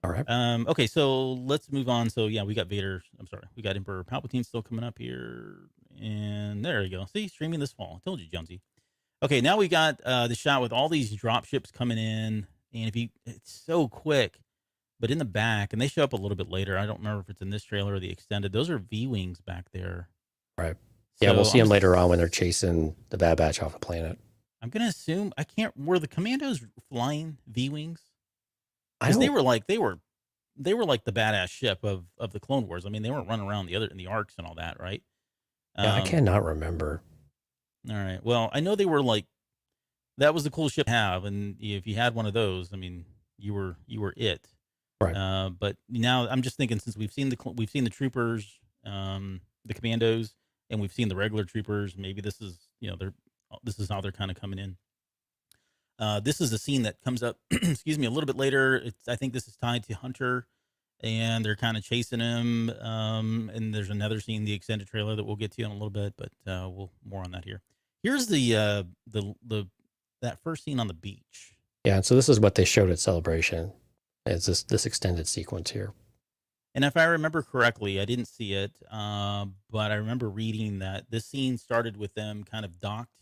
All right. Okay, so let's move on. So yeah, we got we got Emperor Palpatine still coming up here, and there you go. See, streaming this fall. I told you, Jonesy. Okay, now we got the shot with all these drop ships coming in, and it's so quick. But in the back, and they show up a little bit later. I don't remember if it's in this trailer or the extended. Those are V-wings back there. Right. Yeah, we'll see them later on when they're chasing the Bad Batch off the planet. I'm gonna assume were the Commandos flying V-wings? Because they were like the badass ship of the Clone Wars. I mean, they weren't running around in the arcs and all that, right? Yeah, I cannot remember. All right. Well, I know they were that was the cool ship to have, and if you had one of those, I mean, you were it. Right. But now I'm just thinking, since we've seen the troopers, the commandos, and we've seen the regular troopers, maybe this is this is how they're kind of coming in. This is a scene that comes up, excuse me, a little bit later. I think this is tied to Hunter, and they're kind of chasing him. And there's another scene, the extended trailer, that we'll get to in a little bit, but we'll more on that here. Here's that first scene on the beach. Yeah, and so this is what they showed at Celebration. It's this extended sequence here. And if I remember correctly, I didn't see it, but I remember reading that this scene started with them kind of docked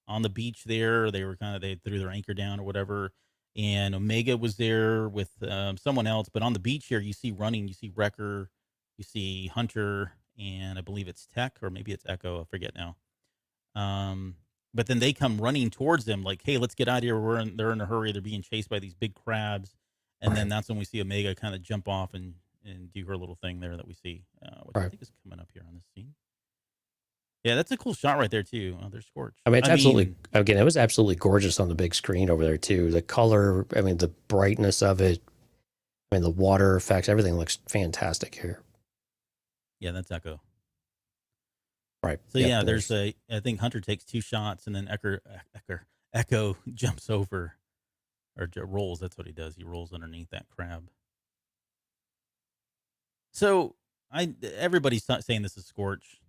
on the beach there. They threw their anchor down or whatever, and Omega was there with someone else. But on the beach here, you see Wrecker, you see Hunter, and I believe it's Tech, or maybe it's Echo. I forget now. But then they come running towards them like, "Hey, let's get out of here. They're in a hurry. They're being chased by these big crabs." And then that's when we see Omega kind of jump off and do her little thing there that we see, which I think is coming up here on this scene. Yeah, that's a cool shot right there too. Oh, they're scorched. I mean, it was absolutely gorgeous on the big screen over there too. The color, I mean, the brightness of it, I mean, the water effects, everything looks fantastic here. Yeah, that's Echo. Right. So Yep, yeah, I think Hunter takes 2 shots and then Echo jumps over or rolls. That's what he does. He rolls underneath that crab. So everybody's saying this is Scorch.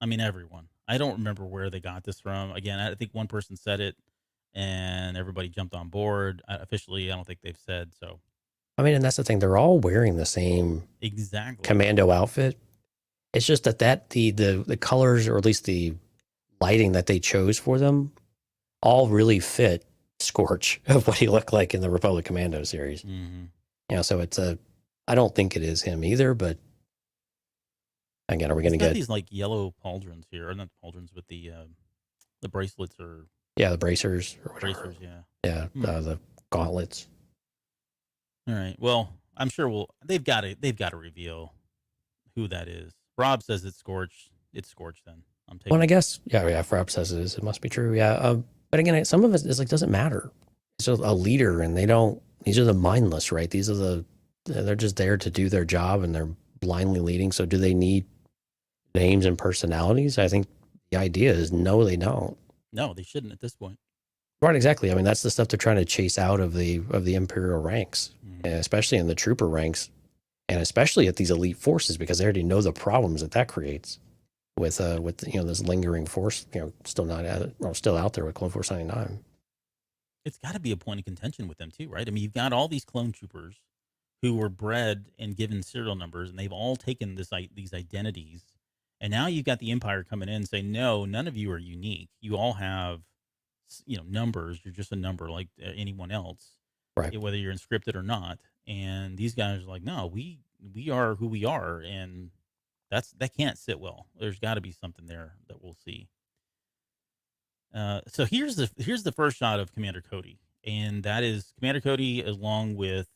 I mean, everyone. I don't remember where they got this from. Again, I think one person said it, and everybody jumped on board. Officially, I don't think they've said so. I mean, and that's the thing. They're all wearing the same Exactly commando outfit. It's just that the colors, or at least the lighting that they chose for them, all really fit Scorch of what he looked like in the Republic Commando series. Mm-hmm. So I don't think it is him either, but again, are we going to get these like yellow pauldrons here, or not pauldrons, but the bracelets or the bracers or whatever. bracers? Yeah, the gauntlets. All right. Well, I'm sure they've got to reveal who that is. Rob says it's Scorch. It's Scorch. Then I'm taking. Well, I guess if Rob says it is, it must be true. Yeah. But again, some of it is like doesn't matter. It's just a leader, and these are the mindless, right? They're just there to do their job, and they're blindly leading. So do they need names and personalities? I think the idea is no, they don't. No, they shouldn't at this point. Right, exactly. I mean, that's the stuff they're trying to chase out of the Imperial ranks, especially in the trooper ranks, and especially at these elite forces, because they already know the problems that creates with this lingering force, still out there with Clone Force 99. It's got to be a point of contention with them too, right? I mean, you've got all these clone troopers who were bred and given serial numbers, and they've all taken these identities, and now you've got the Empire coming in and saying, no, none of you are unique. You all have numbers. You're just a number like anyone else, right? Whether you're inscripted or not. And these guys are like, no, we are who we are, and that can't sit well. There's got to be something there that we'll see. So here's the first shot of Commander Cody, and that is Commander Cody along with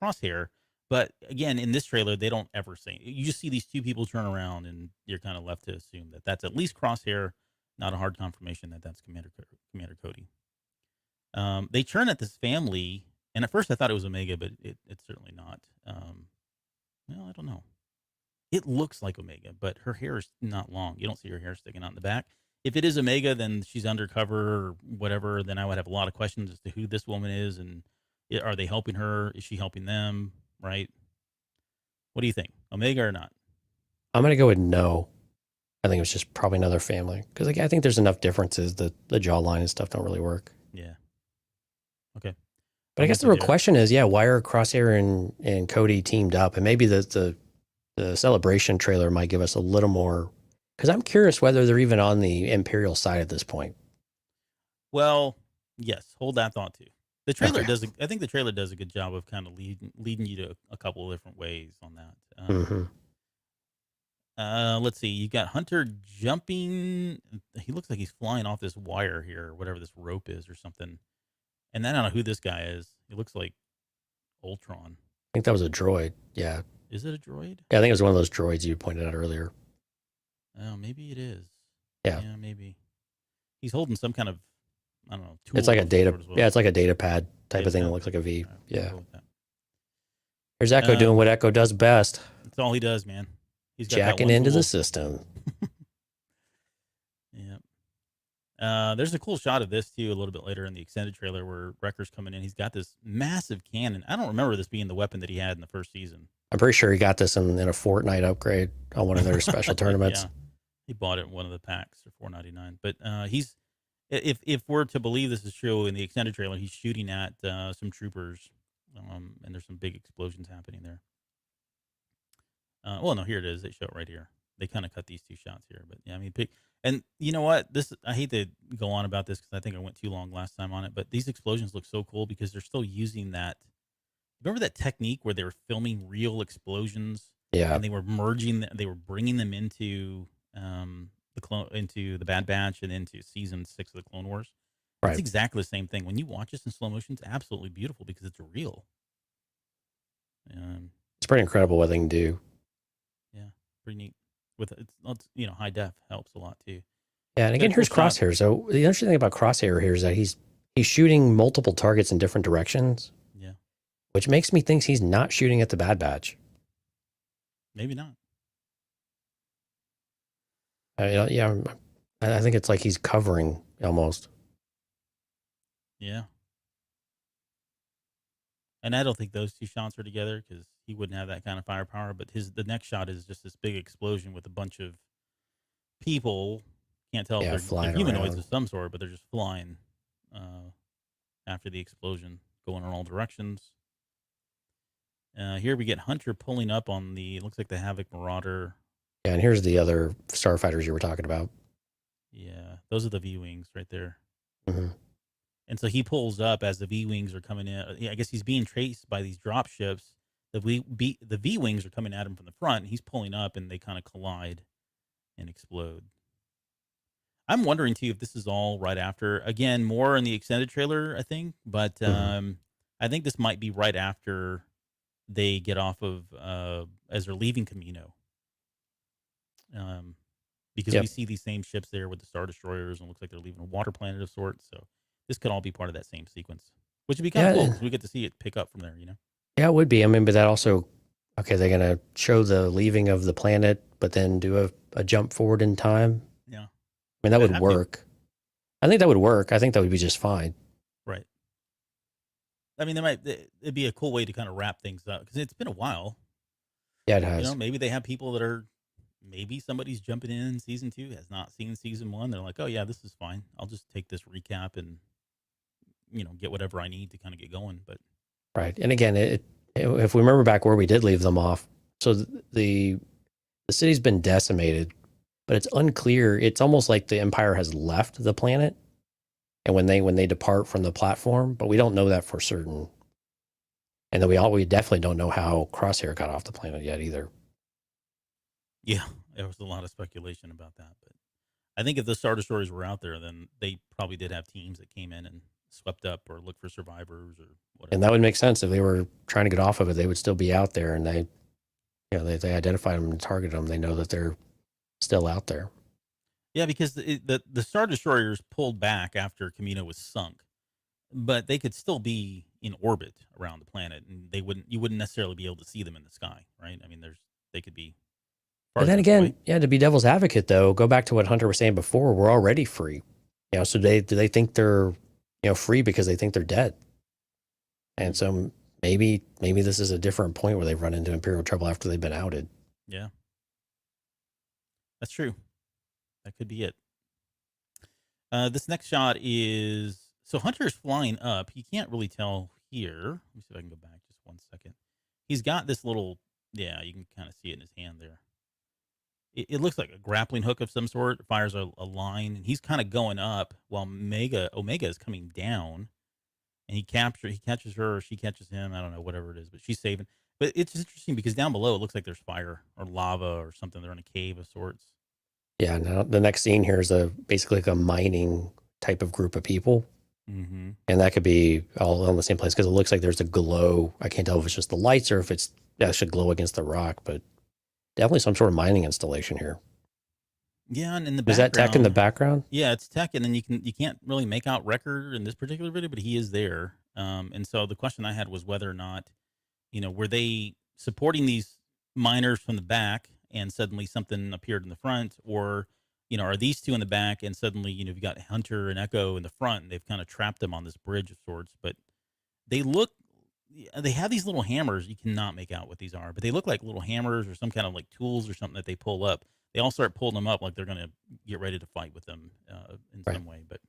Crosshair. But again, in this trailer, they don't ever say. You just see these two people turn around, and you're kind of left to assume that that's at least Crosshair. Not a hard confirmation that that's Commander Cody. They turn at this family, and at first I thought it was Omega, but it's certainly not. Well, I don't know. It looks like Omega, but her hair is not long. You don't see her hair sticking out in the back. If it is Omega, then she's undercover or whatever. Then I would have a lot of questions as to who this woman is, and are they helping her? Is she helping them? Right? What do you think, Omega or not? I'm gonna go with no. I think it was just probably another family, because I think there's enough differences that the jawline and stuff don't really work. Yeah. Okay. But I guess the real question is, why are Crosshair and Cody teamed up? And maybe the celebration trailer might give us a little more, because I'm curious whether they're even on the Imperial side at this point. Well, yes. Hold that thought too. The trailer I think the trailer does a good job of kind of leading you to a couple of different ways on that. Let's see. You got Hunter jumping. He looks like he's flying off this wire here, or whatever this rope is, or something. And then I don't know who this guy is. He looks like Ultron. I think that was a droid. Yeah. Is it a droid? Yeah, I think it was one of those droids you pointed out earlier. Oh, maybe it is. Yeah. Yeah, maybe. He's holding some kind of, I don't know, tool. It's like a data. Yeah, it's like a data pad type of thing that looks like a V. Yeah. Here's Echo doing what Echo does best. That's all he does, man. He's got jacking into the system. Yeah. There's a cool shot of this too a little bit later in the extended trailer where Wrecker's coming in. He's got this massive cannon. I don't remember this being the weapon that he had in the first season. I'm pretty sure he got this in a Fortnite upgrade on one of their special tournaments. Yeah. He bought it in one of the packs for $4.99. But if we're to believe this is true, in the extended trailer, he's shooting at some troopers, and there's some big explosions happening there. Well, no, here it is. They show it right here. They kind of cut these two shots here, but yeah, I mean, and you know what? I hate to go on about this because I think I went too long last time on it, but these explosions look so cool because they're still using that. Remember that technique where they were filming real explosions? Yeah. And they were they were bringing them into into the Bad Batch and into season 6 of the Clone Wars. Right. It's exactly the same thing. When you watch this in slow motion, it's absolutely beautiful because it's real. It's pretty incredible what they can do. Yeah, pretty neat. With it's high def helps a lot too. Yeah, and again, here's Crosshair. So the interesting thing about Crosshair here is that he's shooting multiple targets in different directions. Yeah, which makes me think he's not shooting at the Bad Batch. Maybe not. Yeah, I think it's like he's covering almost. Yeah. And I don't think those two shots are together because he wouldn't have that kind of firepower. But the next shot is just this big explosion with a bunch of people. Can't tell if Yeah, they're flying humanoids around. of some sort, but they're just flying after the explosion, going in all directions. Here we get Hunter pulling up on the, it looks like the Havoc Marauder. Yeah, and here's the other starfighters you were talking about. Yeah, those are the V-Wings right there. Mm-hmm. And so he pulls up as the V-Wings are coming in. Yeah, I guess he's being traced by these drop ships. The V-Wings are coming at him from the front. And he's pulling up, and they kind of collide and explode. I'm wondering, too, if this is all right after. Again, more in the extended trailer, I think. But I think this might be right after they get off of, as they're leaving Camino. Because we see these same ships there with the Star Destroyers, and it looks like they're leaving a water planet of sorts. So this could all be part of that same sequence, which would be kind of cool because we get to see it pick up from there, you know? Yeah, it would be. I mean, but that also, okay, they're going to show the leaving of the planet, but then do a jump forward in time. Yeah. I mean, that would work. I think that would work. I think that would be just fine. Right. I mean, it'd be a cool way to kind of wrap things up because it's been a while. Yeah, it has. You know, maybe they have people that are, maybe somebody's jumping in season 2, has not seen season 1. They're like, oh, yeah, this is fine. I'll just take this recap and, you know, get whatever I need to kind of get going. But right. And again, if we remember back where we did leave them off, so the city's been decimated, but it's unclear. It's almost like the Empire has left the planet, and when they depart from the platform, but we don't know that for certain. And then we definitely don't know how Crosshair got off the planet yet either. Yeah, there was a lot of speculation about that. But I think if the Star Destroyers were out there, then they probably did have teams that came in and swept up or looked for survivors or whatever. And that would make sense. If they were trying to get off of it, they would still be out there, and they identified them and targeted them. They know that they're still out there. Yeah, because the Star Destroyers pulled back after Camino was sunk, but they could still be in orbit around the planet, and you wouldn't necessarily be able to see them in the sky, right? I mean, they could be. But then again, to be devil's advocate, though, go back to what Hunter was saying before. We're already free, so do they think they're free because they think they're dead? And so maybe this is a different point where they've run into Imperial trouble after they've been outed. Yeah, that's true. That could be it. This next shot is, so Hunter's flying up. You can't really tell here. Let me see if I can go back just 1 second. He's got this little, yeah, you can kind of see it in his hand there. It looks like a grappling hook of some sort. It fires a line, and he's kind of going up while Omega is coming down, and he catches her, or she catches him. I don't know, whatever it is, but she's saving. But it's interesting because down below it looks like there's fire or lava or something. They're in a cave of sorts. Yeah. Now the next scene here is basically like a mining type of group of people, and that could be all in the same place because it looks like there's a glow. I can't tell if it's just the lights or if it should glow against the rock, but. Definitely some sort of mining installation here. Yeah, and in the background. Is that tech in the background? Yeah, it's tech, and then you can't really make out Wrecker in this particular video, but he is there. And so the question I had was whether or not, were they supporting these miners from the back and suddenly something appeared in the front, or, are these two in the back and suddenly, you've got Hunter and Echo in the front and they've kind of trapped them on this bridge of sorts, but they have these little hammers. You cannot make out what these are, but they look like little hammers or some kind of like tools or something that they pull up. They all start pulling them up like they're going to get ready to fight with them in some way. But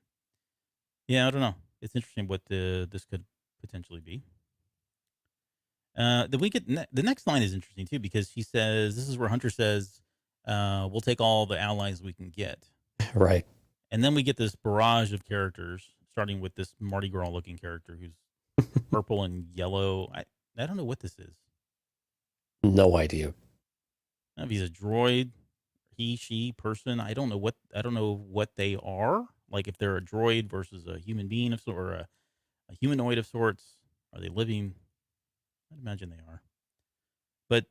yeah, I don't know. It's interesting what this could potentially be. The next line is interesting too, because he says, this is where Hunter says, we'll take all the allies we can get. Right. And then we get this barrage of characters, starting with this Mardi Gras looking character who's purple and yellow. I don't know what this is. No idea. If he's a droid, she, person. I don't know what they are. Like if they're a droid versus a human being of sort, or a humanoid of sorts. Are they living? I'd imagine they are. But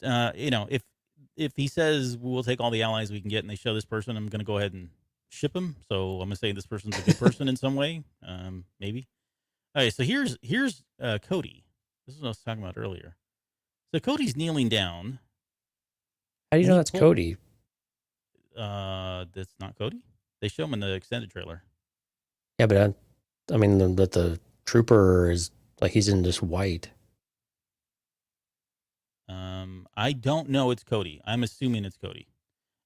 if he says we'll take all the allies we can get, and they show this person, I'm going to go ahead and ship him. So I'm going to say this person's a good person in some way. Maybe. All right, so here's Cody. This is what I was talking about earlier. So Cody's kneeling down. How do you know that's Cody? That's not Cody. They show him in the extended trailer. Yeah, but I mean, the trooper is like he's in this white. I don't know. It's Cody. I'm assuming it's Cody.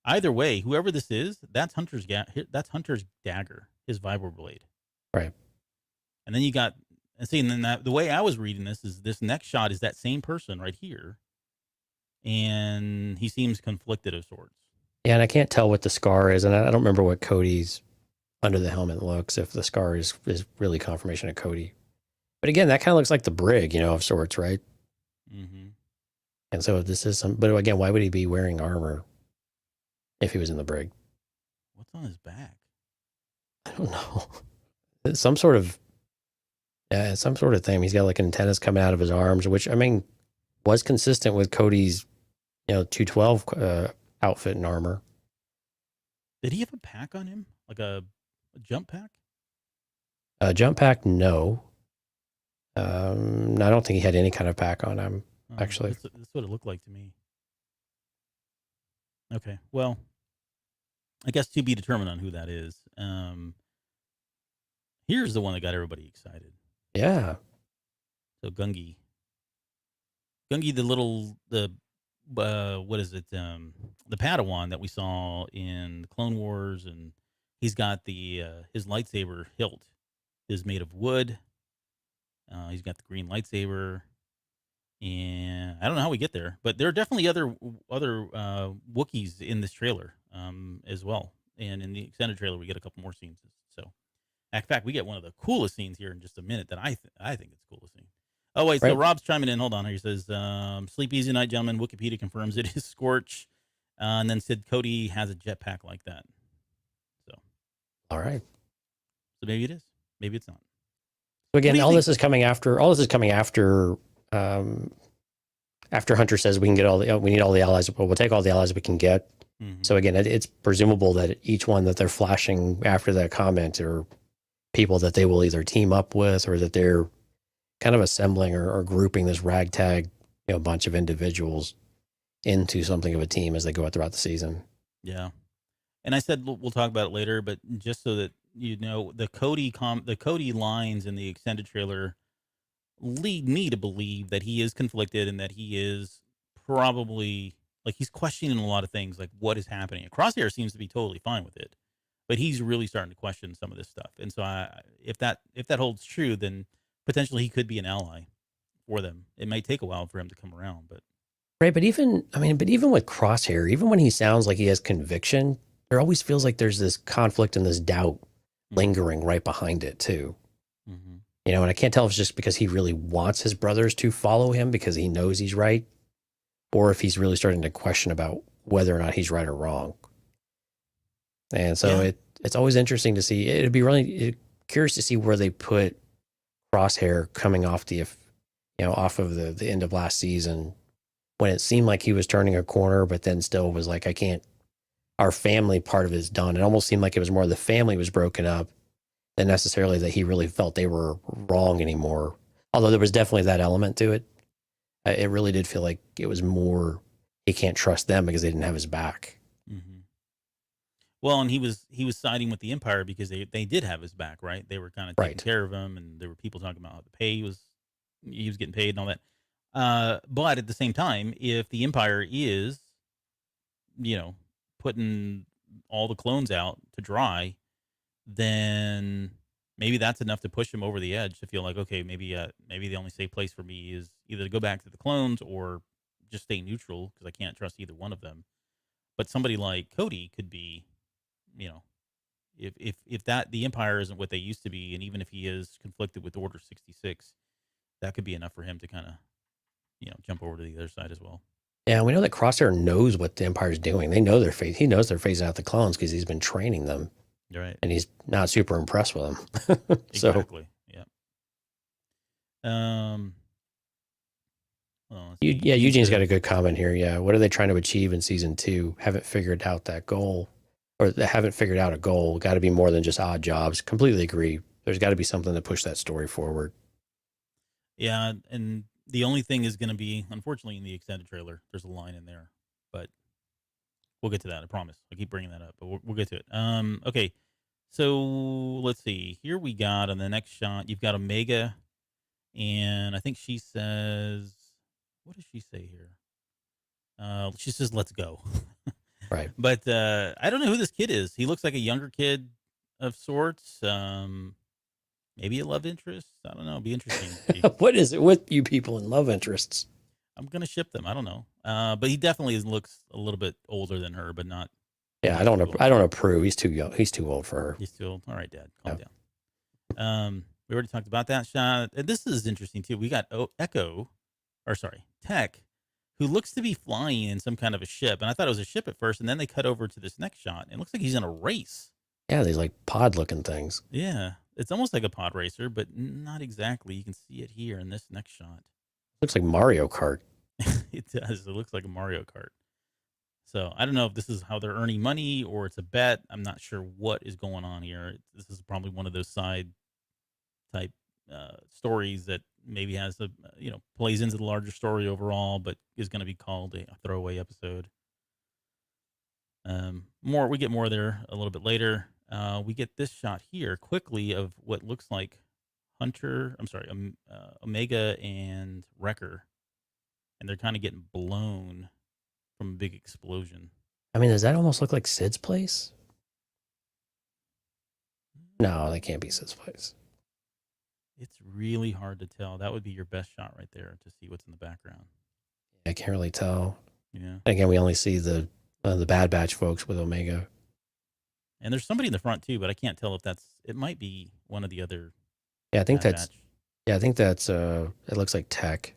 Either way, whoever this is, that's that's Hunter's dagger, his vibro blade. Right. And then you got, and see, and then the way I was reading this is this next shot is that same person right here, and he seems conflicted of sorts. Yeah, and I can't tell what the scar is, and I don't remember what Cody's under the helmet looks. If the scar is really confirmation of Cody, but again, that kind of looks like the brig, of sorts, right? Mm-hmm. And so this is but again, why would he be wearing armor if he was in the brig? What's on his back? I don't know. Some sort of thing. He's got like antennas coming out of his arms, which I mean was consistent with Cody's, 212 outfit and armor. Did he have a pack on him, like a jump pack? Jump pack, no. I don't think he had any kind of pack on him. Actually, that's what it looked like to me. Okay, well, I guess to be determined on who that is. Here's the one that got everybody excited. Yeah. So Gungi, what is it? The Padawan that we saw in the Clone Wars, and he's got his lightsaber hilt is made of wood. He's got the green lightsaber. And I don't know how we get there, but there are definitely other Wookiees in this trailer as well. And in the extended trailer, we get a couple more scenes. So, in fact, we get one of the coolest scenes here in just a minute that I think it's the coolest scene. Oh, wait, so Rob's chiming in. Hold on. He says, sleep easy tonight, gentlemen. Wikipedia confirms it is Scorch. And then said Cody has a jetpack like that. So, all right. So maybe it is. Maybe it's not. So again, all this is coming after after Hunter says we need all the allies. Well, we'll take all the allies we can get. Mm-hmm. So again, it's presumable that each one that they're flashing after that comment are people that they will either team up with, or that they're kind of assembling or grouping this ragtag, bunch of individuals into something of a team as they go out throughout the season. Yeah. And I said we'll talk about it later, but just so that the Cody lines in the extended trailer lead me to believe that he is conflicted and that he is probably he's questioning a lot of things, like what is happening. Crosshair seems to be totally fine with it, but he's really starting to question some of this stuff. And so if that holds true, then potentially he could be an ally for them. It might take a while for him to come around, but right. But even with Crosshair, even when he sounds like he has conviction, there always feels like there's this conflict and this doubt lingering right behind it too. Mm-hmm. And I can't tell if it's just because he really wants his brothers to follow him because he knows he's right, or if he's really starting to question about whether or not he's right or wrong. And so it's always interesting to see. It'd be really curious to see where they put Crosshair coming off off of the end of last season, when it seemed like he was turning a corner, but then still was like, our family part of it is done. It almost seemed like it was more the family was broken up than necessarily that he really felt they were wrong anymore. Although there was definitely that element to it. It really did feel like it was more, he can't trust them because they didn't have his back. Mm-hmm. Well, and he was siding with the Empire because they did have his back, right? They were kind of taking care of him, and there were people talking about how the pay he was getting paid and all that. But at the same time, if the Empire is, putting all the clones out to dry, then maybe that's enough to push him over the edge to feel like, okay, maybe the only safe place for me is either to go back to the clones or just stay neutral because I can't trust either one of them. But somebody like Cody could be, if that the Empire isn't what they used to be, and even if he is conflicted with Order 66, that could be enough for him to kind of, jump over to the other side as well. Yeah, we know that Crosshair knows what the Empire's doing. They know he knows they're phasing out the clones because he's been training them. Right. And he's not super impressed with them. Exactly. Yeah. Eugene's got a good comment here. Yeah. What are they trying to achieve in season 2? Haven't figured out that goal, or they haven't figured out a goal. Got to be more than just odd jobs. Completely agree. There's got to be something to push that story forward. Yeah. And the only thing is going to be, unfortunately, in the extended trailer, there's a line in there, but We'll get to that. I promise. I keep bringing that up, but we'll get to it. Okay. So let's see. Here we got on the next shot. You've got Omega, and I think she says, "What does she say here?" She says, "Let's go." Right. But I don't know who this kid is. He looks like a younger kid of sorts. Maybe a love interest. I don't know. It'd be interesting to see. What is it with you people in love interests? I'm gonna ship them. I don't know. But he definitely looks a little bit older than her, but not. Yeah, not I don't too know. old. I don't approve. He's too young. He's too old for her. He's still all right, Dad. Calm Yeah. down. We already talked about that shot. And this is interesting too. We got Tech, who looks to be flying in some kind of a ship. And I thought it was a ship at first, and then they cut over to this next shot, and it looks like he's in a race. Yeah, these like pod looking things. Yeah, it's almost like a pod racer, but not exactly. You can see it here in this next shot. Looks like Mario Kart. It does. It looks like a Mario Kart. So I don't know if this is how they're earning money or it's a bet. I'm not sure what is going on here. This is probably one of those side type stories that maybe has a plays into the larger story overall, but is going to be called a throwaway episode. We get more there a little bit later. We get this shot here quickly of what looks like Omega and Wrecker, and they're kind of getting blown from a big explosion. I mean, does that almost look like Sid's place? No, that can't be Sid's place. It's really hard to tell. That would be your best shot right there to see what's in the background. I can't really tell. Yeah. Again, we only see the Bad Batch folks with Omega. And there's somebody in the front too, but I can't tell if it might be one of the other. Yeah, I think Bad that's. Batch. Yeah, I think that's. It looks like Tech.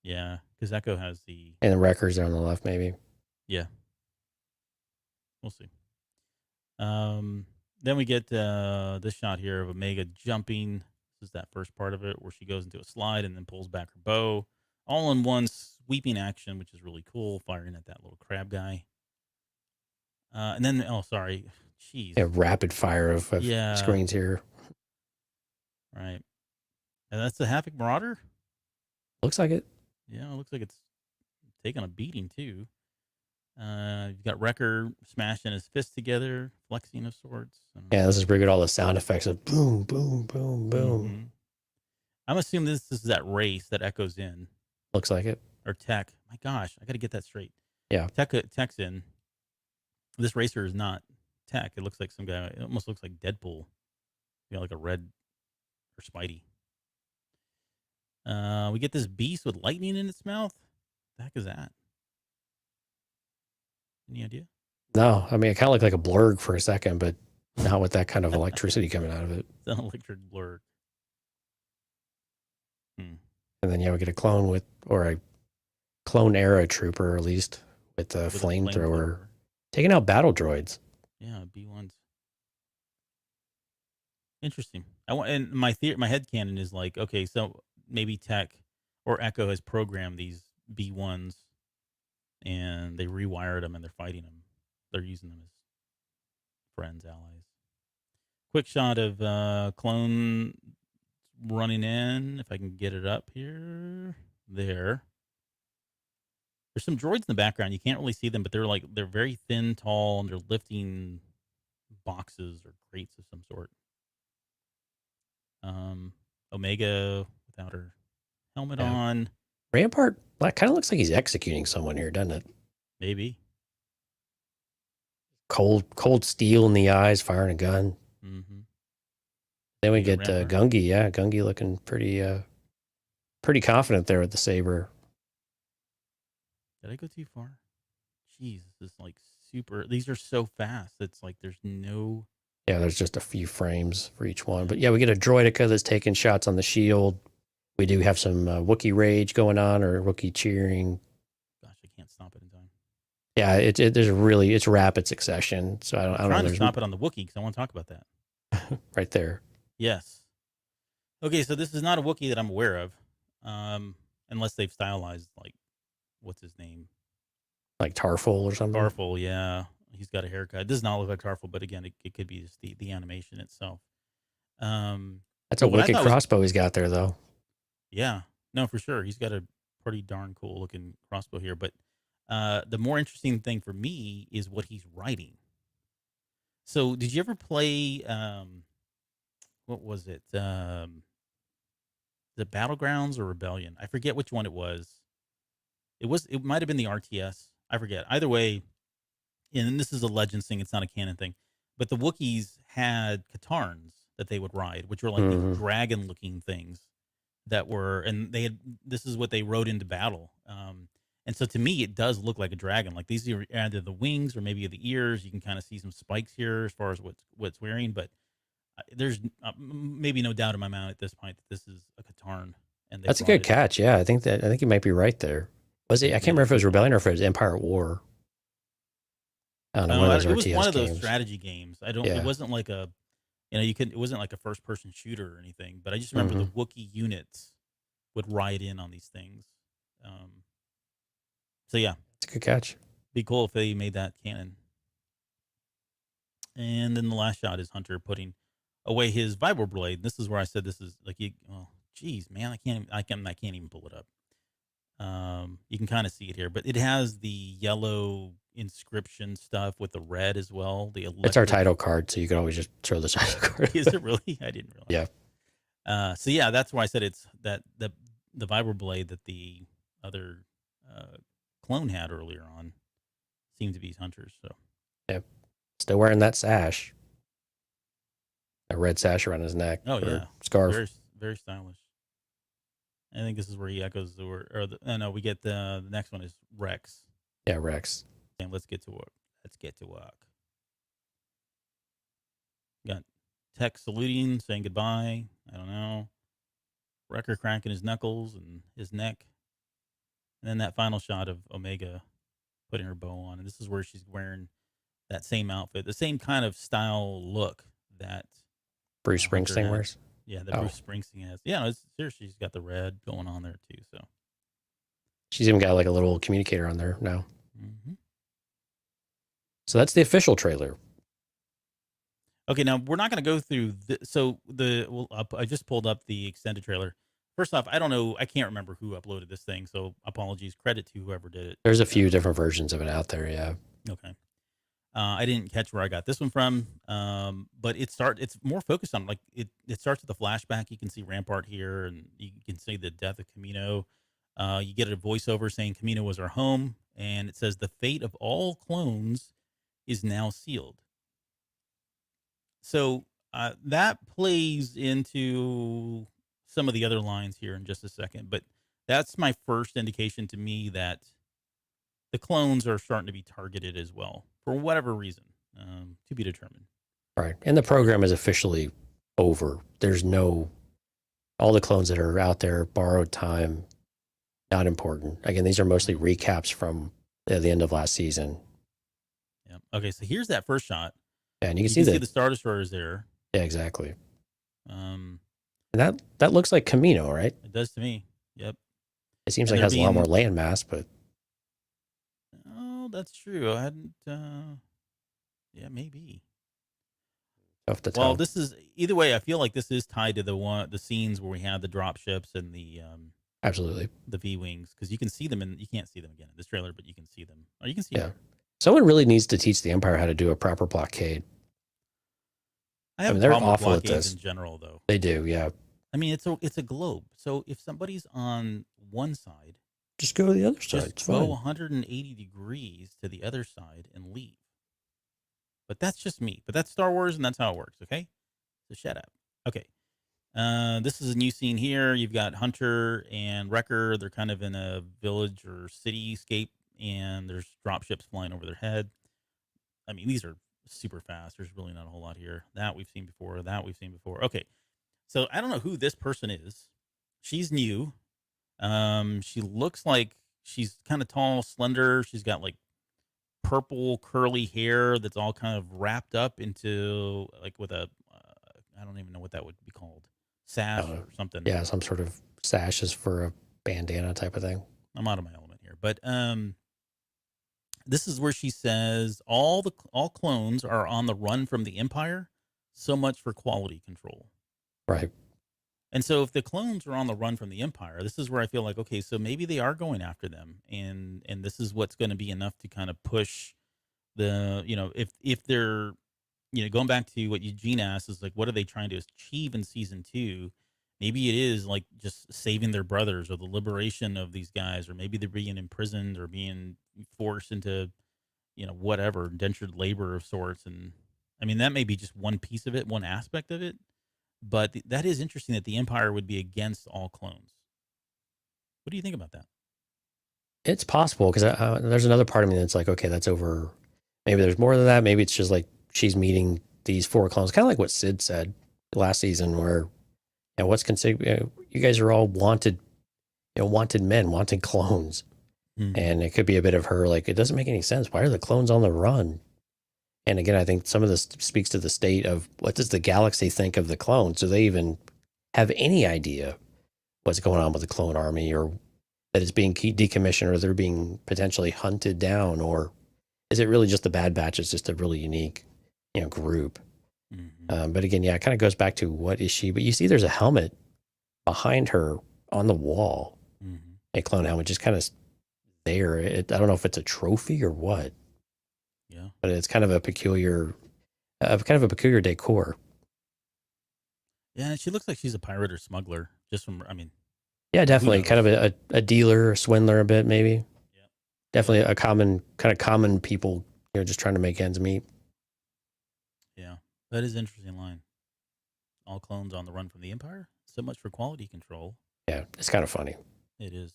Yeah, because Echo has the. And the Wreckers are on the left, maybe. Yeah. We'll see. Then we get this shot here of Omega jumping. This is that first part of it where she goes into a slide and then pulls back her bow, all in one sweeping action, which is really cool, firing at that little crab guy. And then, jeez. Yeah, rapid fire of Yeah. screens here. Right. And that's the Havoc Marauder? Looks like it. Yeah, it looks like it's taking a beating too. You've got Wrecker smashing his fists together, flexing of sorts. Yeah, this is pretty good. All the sound effects of boom, boom, boom, boom. Mm-hmm. I'm assuming this is that race that Echo's in. Looks like it. Or Tech. My gosh, I got to get that straight. Yeah. Tech's in. This racer is not Tech. It looks like some guy. It almost looks like Deadpool. Like a red or Spidey. We get this beast with lightning in its mouth. What the heck is that? Any idea? No, I mean, it kind of looked like a blurg for a second, but not with that kind of electricity coming out of it. It's an electric blur. And then, we get a clone or a clone era trooper, at least, with a flamethrower. Taking out battle droids. Yeah, B1s. Interesting. And my headcanon is like, okay, so maybe Tech or Echo has programmed these B1s and they rewired them and they're fighting them. They're using them as friends, allies. Quick shot of clone running in. If I can get it up here. There. There's some droids in the background. You can't really see them, but they're very thin, tall, and they're lifting boxes or crates of some sort. Omega without her helmet on. Rampart kind of looks like he's executing someone here, doesn't it? Maybe. Cold steel in the eyes, firing a gun. Mm-hmm. Then we get Gungi. Yeah, Gungi looking pretty confident there with the saber. Did I go too far? Jeez, this is like super. These are so fast. It's like there's no. Yeah, there's just a few frames for each one. But yeah, we get a droidica that's taking shots on the shield. We do have some Wookiee rage going on, or Wookiee cheering. Gosh, I can't stop it in time. Yeah, it's rapid succession. So I don't know. I'm trying to stop it on the Wookiee because I want to talk about that. Right there. Yes. Okay, so this is not a Wookiee that I'm aware of, unless they've stylized, like, what's his name? Like Tarful or something? Tarful, yeah. He's got a haircut. It does not look like Tarful, but again, it could be just the animation itself. That's a wicked crossbow he's got there, though. Yeah. No, for sure. He's got a pretty darn cool looking crossbow here. But The more interesting thing for me is what he's writing. So, did you ever play? What was it? The Battlegrounds or Rebellion? I forget which one it was. It might have been the RTS. I forget. Either way, and this is a Legends thing. It's not a canon thing. But the Wookiees had Katarns that they would ride, which were like these Mhm. dragon-looking things that were, and they had. This is what they rode into battle. And so to me, it does look like a dragon. Like these are either the wings or maybe the ears. You can kind of see some spikes here as far as what's wearing, but there's maybe no doubt in my mind at this point that this is a Katarn, and they That's a brought good it. catch. Yeah, I think you might be right there. Was it? I can't remember if it was Rebellion or if it was Empire at War. I don't know, one of those It was one RTS of those games. strategy games. I don't. It Yeah. wasn't like a, you could. It wasn't like a first person shooter or anything. But I just remember the Mhm. Wookiee units would ride in on these things. Um, so yeah, It's a good catch. be cool if they made that canon. And then the last shot is Hunter putting away his vibro blade. This is where I said this is like you. Oh, geez, man, I can't even pull it up. You can kind of see it here, but it has the yellow inscription stuff with the red as well. The It's our electric. title card, so you can always just throw the title card. Is it really? I didn't realize. Yeah. So yeah, that's why I said it's that the vibro blade that the other clone had earlier on seemed to be Hunter's. So Yeah. Still wearing that sash. A red sash around his neck. oh or yeah, Scarf. very stylish. I think this is where he echoes the word. Or no, we get the next one is Rex. Yeah, Rex. And let's get to work. Let's get to work. Got Tech saluting, saying goodbye. I don't know. Wrecker cracking his knuckles and his neck. And then that final shot of Omega putting her bow on. And this is where she's wearing that same outfit, the same kind of style look that Bruce Hunter Springsteen has. wears. Yeah, that Bruce Springsteen has. Yeah, it's seriously, she's got the red going on there too. So She's even got like a little communicator on there now. mm-hmm. So that's the official trailer. Okay, now we're not going to go through. I just pulled up the extended trailer. First off, I don't know. I can't remember who uploaded this thing, so apologies. Credit to whoever did it. There's a few different versions of it out there. Yeah. Okay. I didn't catch where I got this one from, but it's more focused on like it starts with a flashback. You can see Rampart here, and you can see the death of Camino. You get a voiceover saying Camino was our home, and it says the fate of all clones is now sealed. So that plays into some of the other lines here in just a second, but that's my first indication to me that the clones are starting to be targeted as well for whatever reason, to be determined. Right. And the program is officially over. There's no, all the clones that are out there, borrowed time, not important. Again, these are mostly recaps from the end of last season. Yeah. Okay, so here's that first shot. Yeah, and you You can see the Star Destroyers there. Yeah, exactly. Um, And that looks like Camino, right? it does to me. Yep. It seems And like it they're has a lot more being- land mass, but Oh, that's true. I hadn't. Yeah, maybe. tough to tell. Well, this is either way. I feel like this is tied to the scenes where we had the drop ships and the Absolutely. V wings, because you can see them and you can't see them again in this trailer, but you can see them. Or you can see them. Someone really needs to teach the Empire how to do a proper blockade. I have mean, a they're problem with awful at blockades this. in general, though. They do, yeah. I mean, it's a globe. So if somebody's on one side, Just go to the other side. just It's go fine. 180 degrees to the other side and leave. But that's just me. But that's Star Wars, and that's how it works. Okay, so shut up. Okay, this is a new scene here. You've got Hunter and Wrecker. They're kind of in a village or cityscape, and there's drop ships flying over their head. I mean, these are super fast. There's really not a whole lot here. That we've seen before. That we've seen before. Okay, so I don't know who this person is. She's new. She looks like she's kind of tall, slender. She's got like purple curly hair that's all kind of wrapped up into like with a I don't even know what that would be called, sash or something. Yeah, some sort of sashes for a bandana type of thing. I'm out of my element here, but this is where she says all clones are on the run from the Empire. So much for quality control. Right. And so if the clones are on the run from the Empire, this is where I feel like, okay, so maybe they are going after them, and this is what's going to be enough to kind of push the, if they're, going back to what Eugene asked, is like, what are they trying to achieve in season two? Maybe it is like just saving their brothers or the liberation of these guys, or maybe they're being imprisoned or being forced into, whatever, indentured labor of sorts. And I mean, that may be just one piece of it, one aspect of it. But that is interesting that the Empire would be against all clones. What do you think about that? It's possible because there's another part of me that's like, okay, that's over. Maybe there's more than that. Maybe it's just like she's meeting these 4 clones, kind of like what Sid said last season, where what's considered, you guys are all wanted, wanted men, wanted clones. And it could be a bit of her, like, it doesn't make any sense. Why are the clones on the run? And again, I think some of this speaks to the state of what does the galaxy think of the clones? Do they even have any idea what's going on with the clone army, or that it's being decommissioned, or they're being potentially hunted down? Or is it really just the Bad Batch? It's just a really unique, group. But again, it kind of goes back to what is she? But you see there's a helmet behind her on the wall, a clone helmet, just kind of there. I don't know if it's a trophy or what. Yeah, but it's kind of a peculiar decor. Yeah, she looks like she's a pirate or smuggler. Just from, Yeah, definitely kind of a dealer, a swindler, a bit maybe. Yeah, definitely a common people, just trying to make ends meet. Yeah, that is an interesting line. All clones on the run from the Empire. So much for quality control. Yeah, it's kind of funny. It is.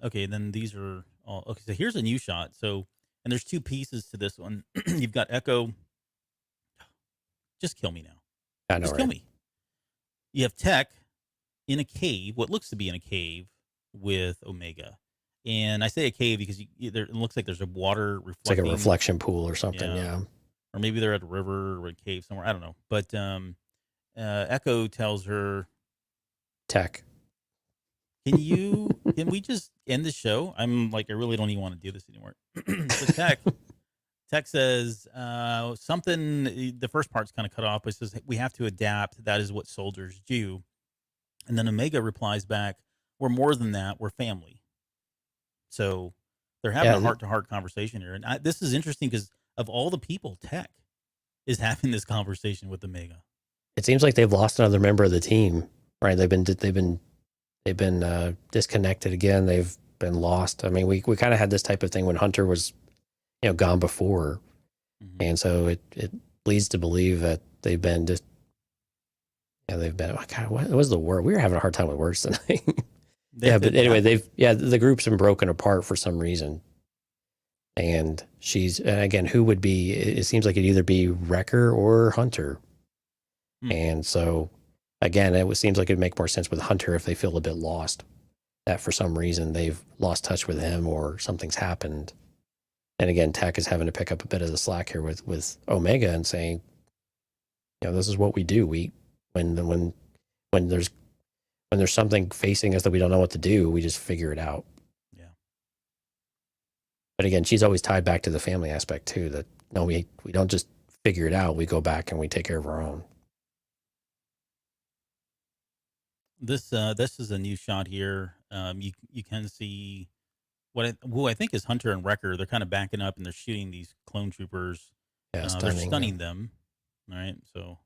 Okay, then these are all okay. So here's a new shot. So, and there's 2 pieces to this one. You've got Echo. Just kill me now. I know, Just right? kill me. You have Tech in a cave, what looks to be in a cave with Omega. And I say a cave because it looks like there's a water reflecting. It's like a reflection pool or something, yeah. Or maybe they're at a river or a cave somewhere. I don't know. But Echo tells her, Tech, can we just end the show? I'm like, I really don't even want to do this anymore. So Tech says something, the first part's kind of cut off, but it says, we have to adapt. That is what soldiers do. And then Omega replies back, we're more than that. We're family. So they're having a heart-to-heart conversation here. And this is interesting because of all the people, Tech is having this conversation with Omega. It seems like they've lost another member of the team, right? They've been disconnected again. They've been lost. I mean, we kind of had this type of thing when Hunter was, gone before. And so it leads to believe that they've been just, they've been, oh God, what was the word? We were having a hard time with words tonight. But anyway, the group's been broken apart for some reason. And and again, who would be, it seems like it'd either be Wrecker or Hunter. And so again, seems like it'd make more sense with Hunter if they feel a bit lost, that for some reason they've lost touch with him or something's happened. And again, Tech is having to pick up a bit of the slack here with Omega and saying, this is what we do. When there's something facing us that we don't know what to do, we just figure it out. Yeah. But again, she's always tied back to the family aspect too, that no, we don't just figure it out. We go back and we take care of our own. This is a new shot here. You can see who I think is Hunter and Wrecker. They're kind of backing up and they're shooting these clone troopers. Yeah, they're stunning them. All right, so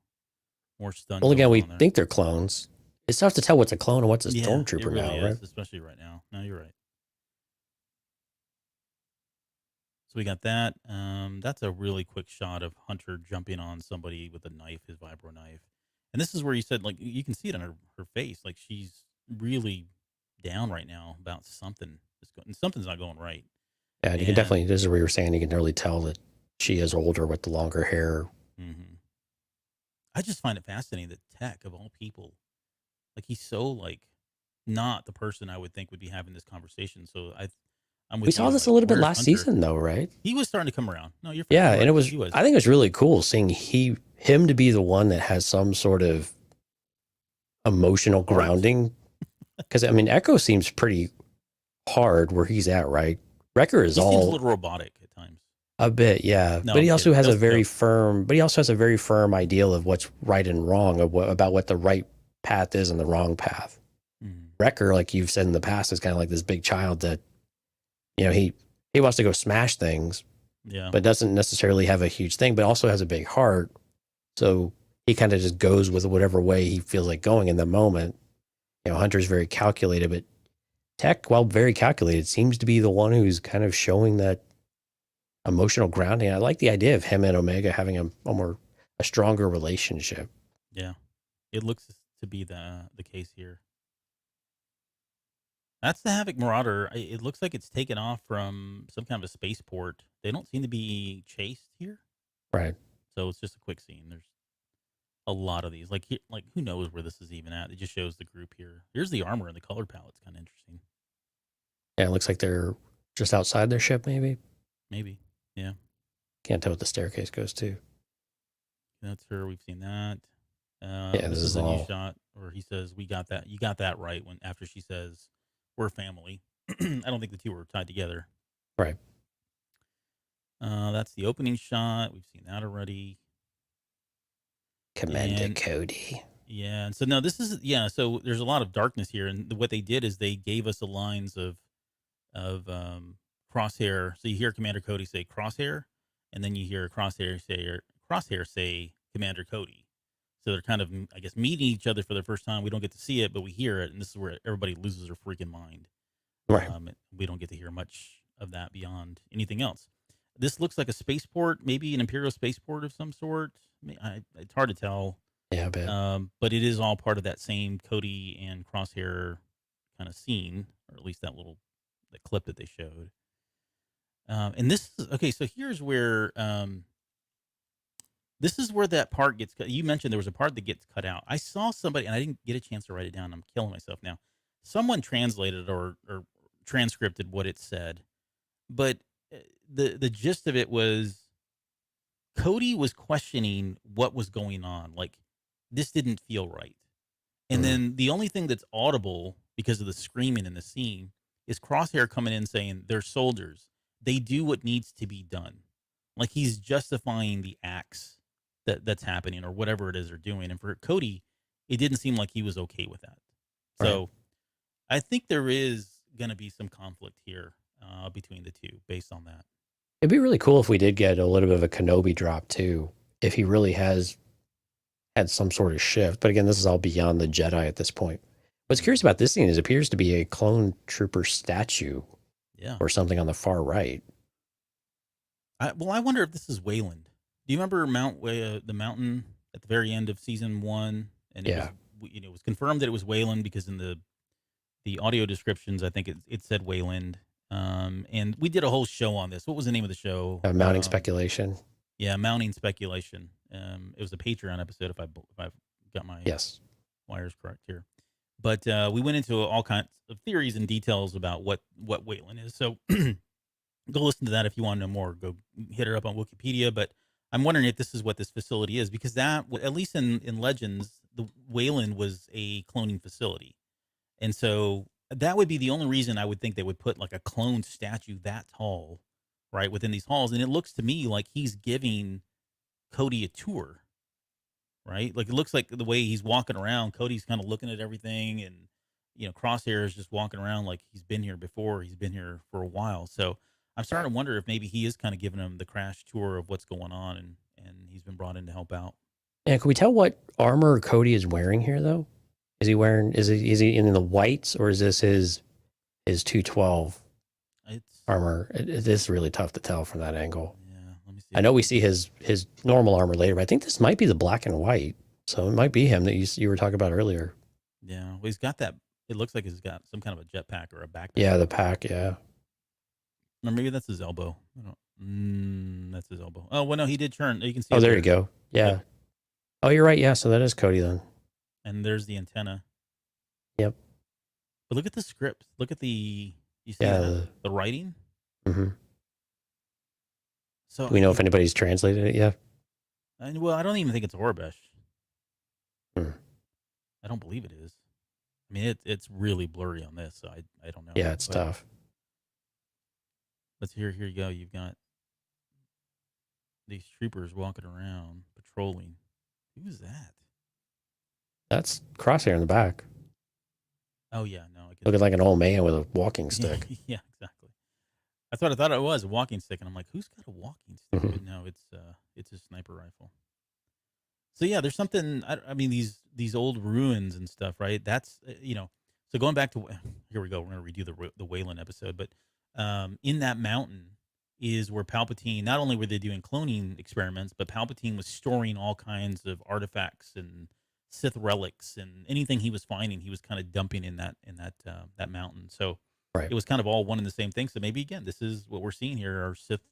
more stun. Well, again, we think they're clones. It's tough to tell what's a clone and what's a stormtrooper really now, is, right? Especially right now. No, you're right. So we got that. That's a really quick shot of Hunter jumping on somebody with a knife, his vibro knife. And this is where you said, like, you can see it on her face. Like, she's really down right now about something. Something's not going right. Yeah, and you can definitely, this is where you were saying, you can really tell that she is older with the longer hair. I just find it fascinating that Tech, of all people, like, he's so, like, not the person I would think would be having this conversation. So we saw this a little bit last season, though, right? He was starting to come around. No, you're yeah, right. And it was. I think it was really cool seeing him to be the one that has some sort of emotional grounding. Because I mean, Echo seems pretty hard where he's at, right? Wrecker is seems a little robotic at times. A bit, yeah. No, but he also has a very firm. But he also has a very firm ideal of what's right and wrong, about what the right path is and the wrong path. Mhm. Wrecker, like you've said in the past, is kind of like this big child that, he wants to go smash things, Yeah. but doesn't necessarily have a huge thing, but also has a big heart. So he kind of just goes with whatever way he feels like going in the moment. Hunter's very calculated, but Tech, while very calculated, seems to be the one who's kind of showing that emotional grounding. I like the idea of him and Omega having a stronger relationship. Yeah. It looks to be the case here. That's the Havoc Marauder. It looks like it's taken off from some kind of a spaceport. They don't seem to be chased here, Right. so it's just a quick scene. There's a lot of these. Like, who knows where this is even at? It just shows the group here. Here's the armor and the color palette's kind of interesting. Yeah, it looks like they're just outside their ship, maybe. Maybe, yeah. Can't tell what the staircase goes to. That's her. We've seen that. Yeah, This this is is a new all shot where he says, "We got that. You got that right." When after she says, "We're family." I don't think the two are tied together. right. That's the opening shot. We've seen that already. Commander And Cody. yeah, and so no, this is So there's a lot of darkness here, and what they did is they gave us the lines of Crosshair. So you hear Commander Cody say Crosshair, and then you hear Crosshair say Commander Cody. So they're kind of, I guess, meeting each other for the first time. We don't get to see it, but we hear it, and this is where everybody loses their freaking mind. Right. We don't get to hear much of that beyond anything else. This looks like a spaceport, maybe an Imperial spaceport of some sort. It's hard to tell. Yeah, a bit. But it is all part of that same Cody and Crosshair kind of scene, or at least that clip that they showed. And this is okay. So here's where this is where that part gets cut. You mentioned there was a part that gets cut out. I saw somebody, and I didn't get a chance to write it down. I'm killing myself now. Someone translated or transcripted what it said, but the gist of it was Cody was questioning what was going on. Like, this didn't feel right. And then the only thing that's audible because of the screaming in the scene is Crosshair coming in saying they're soldiers. They do what needs to be done. Like, he's justifying the acts that's happening or whatever it is they're doing. And for Cody, it didn't seem like he was okay with that. So Right. I think there is going to be some conflict here between the two based on that. It'd be really cool if we did get a little bit of a Kenobi drop too, if he really has had some sort of shift. But again, this is all beyond the Jedi at this point. What's curious about this scene is it appears to be a clone trooper statue Yeah. or something on the far right. I wonder if this is Wayland. Do you remember the mountain at the very end of season 1? And Yeah. it was confirmed that it was Wayland because in the audio descriptions, I think it said Wayland. And we did a whole show on this. What was the name of the show? Mounting speculation. Yeah, mounting speculation. It was a Patreon episode if I've got my Yes. wires correct here. But we went into all kinds of theories and details about what Wayland is. So go listen to that if you want to know more. Go hit her up on Wikipedia. But I'm wondering if this is what this facility is, because that, at least in Legends, the Wayland was a cloning facility, and so that would be the only reason I would think they would put like a clone statue that tall, right, within these halls. And it looks to me like he's giving Cody a tour, right? Like, it looks like the way he's walking around, Cody's kind of looking at everything, and Crosshair is just walking around like he's been here before. He's been here for a while, so I'm starting to wonder if maybe he is kind of giving him the crash tour of what's going on, and he's been brought in to help out. And can we tell what armor Cody is wearing here, though? Is he in the whites, or is this his 212 armor? It is really tough to tell from that angle. Yeah, let me see. I know we see his normal armor later, but I think this might be the black and white. So it might be him that you were talking about earlier. Yeah, well, he's got that. It looks like he's got some kind of a jetpack or a backpack. Yeah, the pack. Yeah. Or maybe that's his elbow. I don't. That's his elbow. Oh, well, no, he did turn. You can see. Oh, there you go. Yeah. Yep. Oh, you're right. Yeah. So that is Cody then. And there's the antenna. Yep. But look at the script. Look at you see Yeah. the writing. Mm-hmm. So Do we know if anybody's translated it yet? Well, I don't even think it's Orbesh. Hmm. I don't believe it is. I mean, it's really blurry on this, so I don't know. Yeah, it's tough. But here you go. You've got these troopers walking around patrolling. Who's that? That's Crosshair in the back. Oh yeah, no, I Looking like an old man with a walking stick. Yeah, exactly. That's what I thought it was, a walking stick, and I'm like, who's got a walking stick? Mhm. But no, it's a sniper rifle. So yeah, there's something. I mean, these old ruins and stuff, right? That's So going back to here we go. We're gonna redo the Wayland episode, but in that mountain is where Palpatine. Not only were they doing cloning experiments, but Palpatine was storing all kinds of artifacts and Sith relics and anything he was finding. He was kind of dumping in that mountain. So Right. it was kind of all one and the same thing. So maybe again, this is what we're seeing here are Sith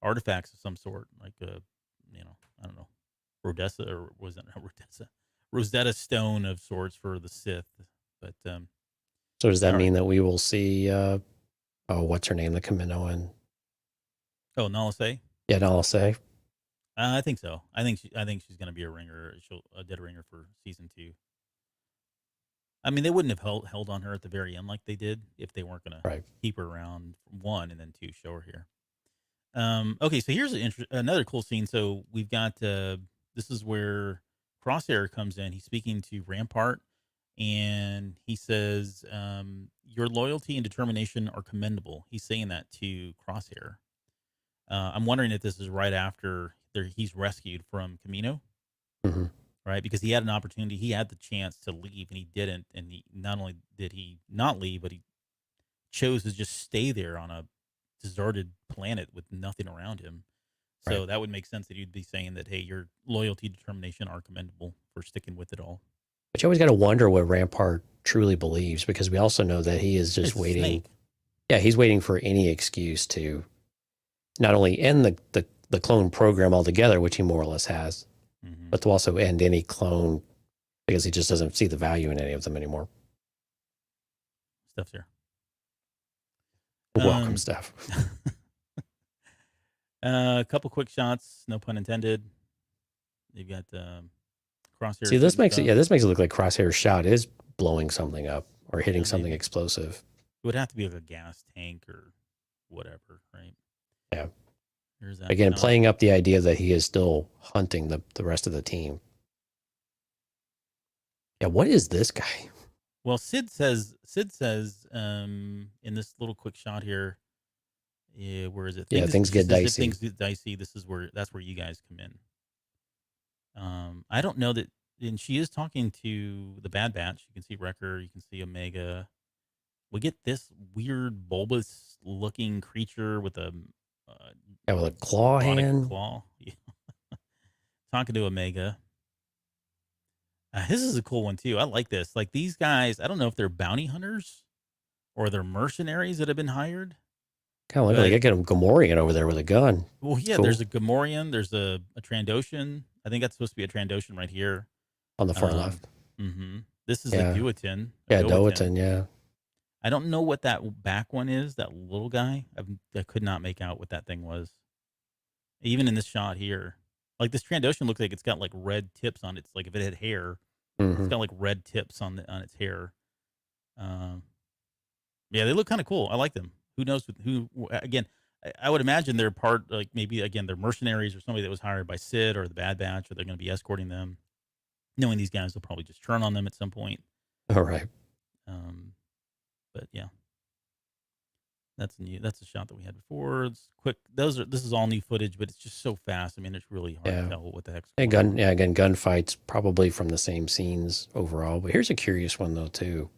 artifacts of some sort, like I don't know, Rodessa, or was it not Rodessa? Rosetta Stone of sorts for the Sith. But So does that all right. mean that we will see, what's her name, the Kaminoan? Oh, Nala Se? Yeah, no, I'll say. I think so. I think she's going to be a ringer. She'll a dead ringer for season 2. I mean, they wouldn't have held on her at the very end like they did if they weren't going to Right. keep her around, 1, and then 2, show her here. Okay, so here's another cool scene. So we've got this is where Crosshair comes in. He's speaking to Rampart, and he says, "Your loyalty and determination are commendable." He's saying that to Crosshair. I'm wondering if this is right after he's rescued from Camino, hmm right? Because he had an opportunity, he had the chance to leave, and he didn't. And he not only did he not leave, but he chose to just stay there on a deserted planet with nothing around him. So Right. that would make sense that you'd be saying that, hey, your loyalty, determination are commendable for sticking with it all. But you always got to wonder what Rampart truly believes, because we also know that he is just It's a waiting. snake. Yeah, he's waiting for any excuse to not only end the clone program altogether, which he more or less has, Mm-hmm. but to also end any clone because he just doesn't see the value in any of them anymore. Stuff's here. Welcome, Steph. A couple quick shots, no pun intended. You've got Crosshair. See, this shooting makes stuff. it look like Crosshair's shot is blowing something up or hitting Yeah, something maybe. explosive. It would have to be like a gas tank or whatever, right? Yeah. There's that Again, shot. playing up the idea that he is still hunting the rest of the team. Yeah, what is this guy? Well, Sid says in this little quick shot here, where is it? Yeah, things he get says, if dicey. things get dicey, that's where you guys come in. I don't know that, and she is talking to the Bad Batch. You can see Wrecker, you can see Omega. We get this weird bulbous looking creature with a Yeah, with a claw robotic hand. claw. Yeah. Talking to Omega. This is a cool one too. I like this. Like these guys, I don't know if they're bounty hunters or they're mercenaries that have been hired. Kind of look like I get a Gamorrean over there with a gun. Well, yeah, Cool. there's a Gamorrean, there's a Trandoshan. I think that's supposed to be a Trandoshan right here. On the far left. Mm-hmm. This is Yeah. a Duatin. Yeah, Doatin, yeah. I don't know what that back one is, that little guy. I could not make out what that thing was. Even in this shot here. Like this Trandoshan looks like it's got like red tips on it. It's like if it had hair, Mm-hmm. it's got like red tips on its hair. Yeah, they look kind of cool. I like them. Who knows who? Again, I would imagine they're part, like maybe again they're mercenaries or somebody that was hired by Sid or the Bad Batch, or they're going to be escorting them. Knowing these guys, they'll probably just turn on them at some point. All right. But yeah, that's new. That's a shot that we had before. It's quick. This is all new footage, but it's just so fast. I mean, it's really hard to tell what the heck's going on. Again, gunfights probably from the same scenes overall. But here's a curious one though too.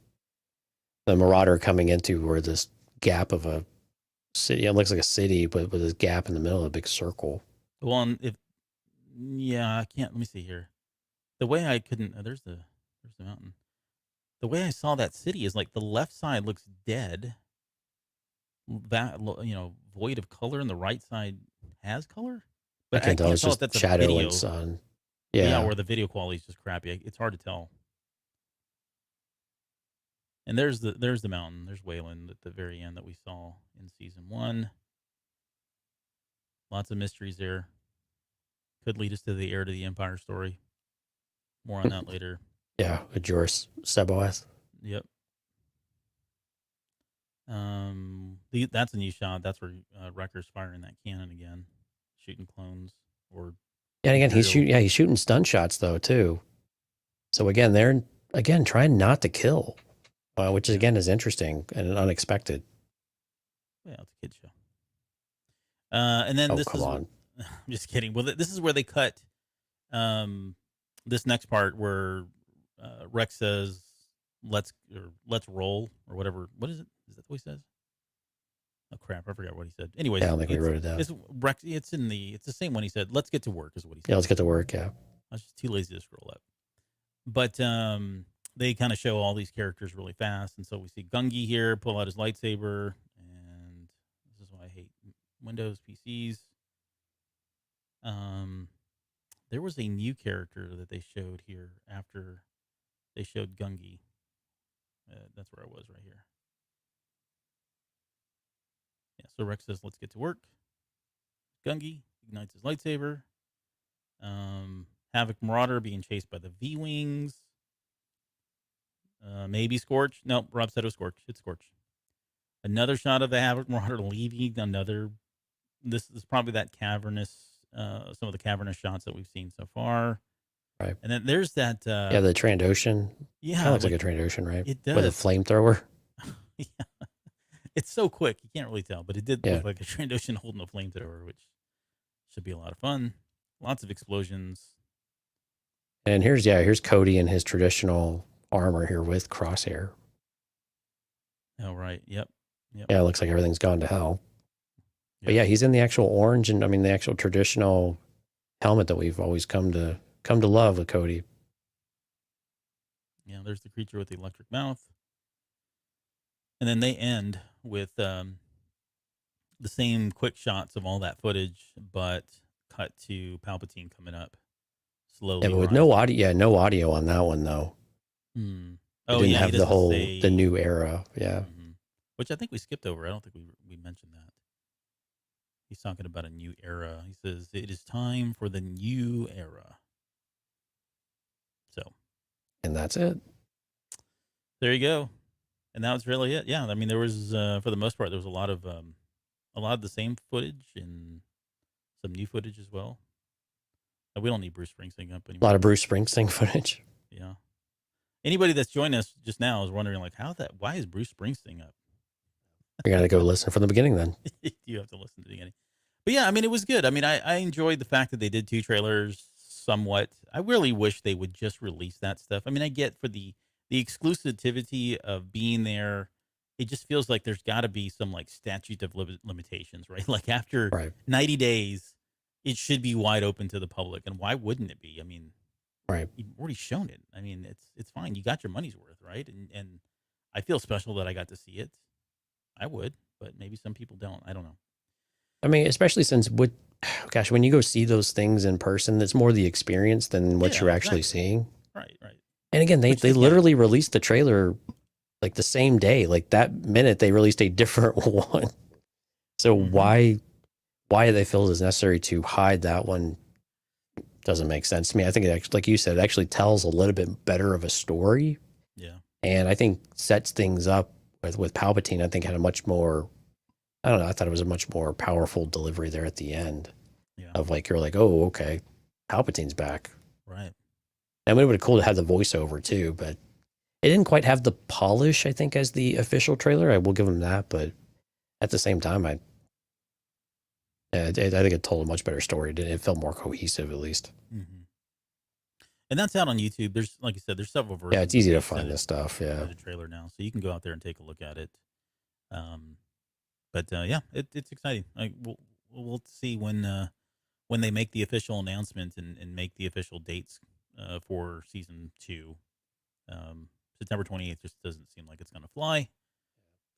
The Marauder coming into where this gap of a city, it looks like a city, but with this gap in the middle of a big circle. Well, I can't. Let me see here. The way I couldn't. There's the mountain. The way I saw that city is like the left side looks dead, void of color, and the right side has color. But I can't tell. It's if just that's a shadow video. and sun. Yeah, or the video quality is just crappy. It's hard to tell. And there's the mountain. There's Wayland at the very end that we saw in season 1. Lots of mysteries there. Could lead us to the heir to the Empire story. More on that later. Yeah, with Joris Seboeth. Yep. That's a new shot. That's where Wrecker's firing that cannon again, shooting clones. Or And again, he's Imperial. shooting stun shots though too. So again, they're trying not to kill, which again is interesting and unexpected. Yeah, it's a kid show. And then Come on. I'm just kidding. Well, this is where they cut this next part where Rex says, let's roll," or whatever. What is it? Is that what he says? Oh crap! I forgot what he said. Anyways, Yeah, I don't think we wrote it down. It's Rex. It's the same one he said. "Let's get to work," is what he said. Yeah, let's get to work. Yeah. I was just too lazy to scroll up. But they kind of show all these characters really fast, and so we see Gungi here pull out his lightsaber, and this is why I hate Windows PCs. There was a new character that they showed here after they showed Gungi. That's where I was right here. Yeah, so Rex says, "Let's get to work." Gungi ignites his lightsaber. Havoc Marauder being chased by the V-Wings. Maybe Scorch. No, Rob said it was Scorch. It's Scorch. Another shot of the Havoc Marauder leaving another. This is probably that cavernous, some of the cavernous shots that we've seen so far. Right. And then there's that. The Trandoshan. Yeah. Kind of looks like a Trandoshan, right? It does. With a flamethrower. Yeah. It's so quick. You can't really tell, but it did look like a Trandoshan holding a flamethrower, which should be a lot of fun. Lots of explosions. And here's Cody in his traditional armor here with crosshair. Oh, right. Yep. Yeah, it looks like everything's gone to hell. Yep. But yeah, he's in the actual orange and the actual traditional helmet that we've always come to love with Cody. Yeah, there's the creature with the electric mouth. And then they end with the same quick shots of all that footage, but cut to Palpatine coming up slowly. Yeah, but with no audio. Yeah, no audio on that one though. Oh, didn't have the new era. Yeah. Mm-hmm. Which I think we skipped over. I don't think we mentioned that. He's talking about a new era. He says, "It is time for the new era." So. And that's it. There you go. And that was really it. Yeah. I mean, there was, for the most part, there was a lot of the same footage and some new footage as well. We don't need Bruce Springsteen up anymore. A lot of Bruce Springsteen footage. Yeah. Anybody that's joined us just now is wondering, like, why is Bruce Springsteen up? You're going to go listen from the beginning then. You have to listen to the beginning. But yeah, I mean, it was good. I mean, I enjoyed the fact that they did 2 trailers somewhat. I really wish they would just release that stuff. I mean, I get for the exclusivity of being there, it just feels like there's got to be some like statute of limitations, right? Like after 90 days, it should be wide open to the public. And why wouldn't it be? I mean, you've already shown it. I mean, it's fine. You got your money's worth, right? And I feel special that I got to see it. I would, but maybe some people don't. I don't know. I mean, especially since when you go see those things in person, it's more the experience than what you're actually seeing. Right. And again, they literally released the trailer like the same day. Like that minute, they released a different one. So why do they feel it is necessary to hide that one? Doesn't make sense to me. I think it actually, like you said, it actually tells a little bit better of a story. Yeah. And I think sets things up with Palpatine. I think had a much more, I don't know, I thought it was a much more powerful delivery there at the end. Yeah. Of like, you're like, oh, okay, Palpatine's back. Right. I mean, it would have been cool to have the voiceover too, but it didn't quite have the polish, I think, as the official trailer. I will give them that, but at the same time, I think it told a much better story. It felt more cohesive, at least. Mm-hmm. And that's out on YouTube. There's, like you said, there's several versions. Yeah, it's easy to find this stuff. Yeah, the trailer now, so you can go out there and take a look at it. But yeah, it's exciting. Like we'll see when they make the official announcement and make the official dates for season 2. September 28th just doesn't seem like it's going to fly.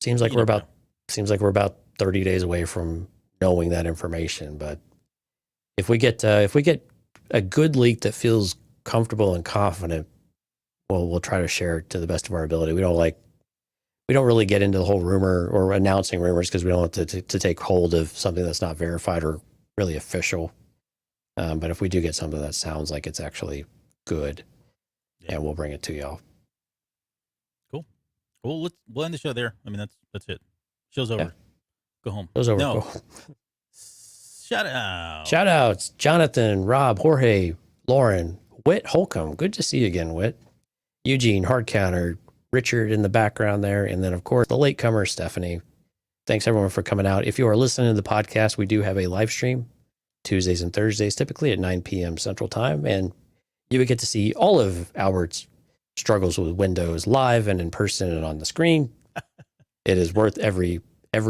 Seems like we're about 30 days away from knowing that information. But if we get a good leak that feels comfortable and confident, we'll try to share it to the best of our ability. We don't really get into the whole rumor or announcing rumors because we don't want to take hold of something that's not verified or really official. But if we do get something that sounds like it's actually good, and we'll bring it to y'all. Cool. Well, we'll end the show there. I mean, that's it. Show's over. Yeah. Go home. Show's over. No. Go home. Shout outs. Jonathan, Rob, Jorge, Lauren, Whit Holcomb. Good to see you again, Whit. Eugene, Hard Counter, Richard in the background there, and then, of course, the latecomer, Stephanie. Thanks, everyone, for coming out. If you are listening to the podcast, we do have a live stream Tuesdays and Thursdays, typically at 9 p.m. Central Time, and you would get to see all of Albert's struggles with Windows live and in person and on the screen. It is worth every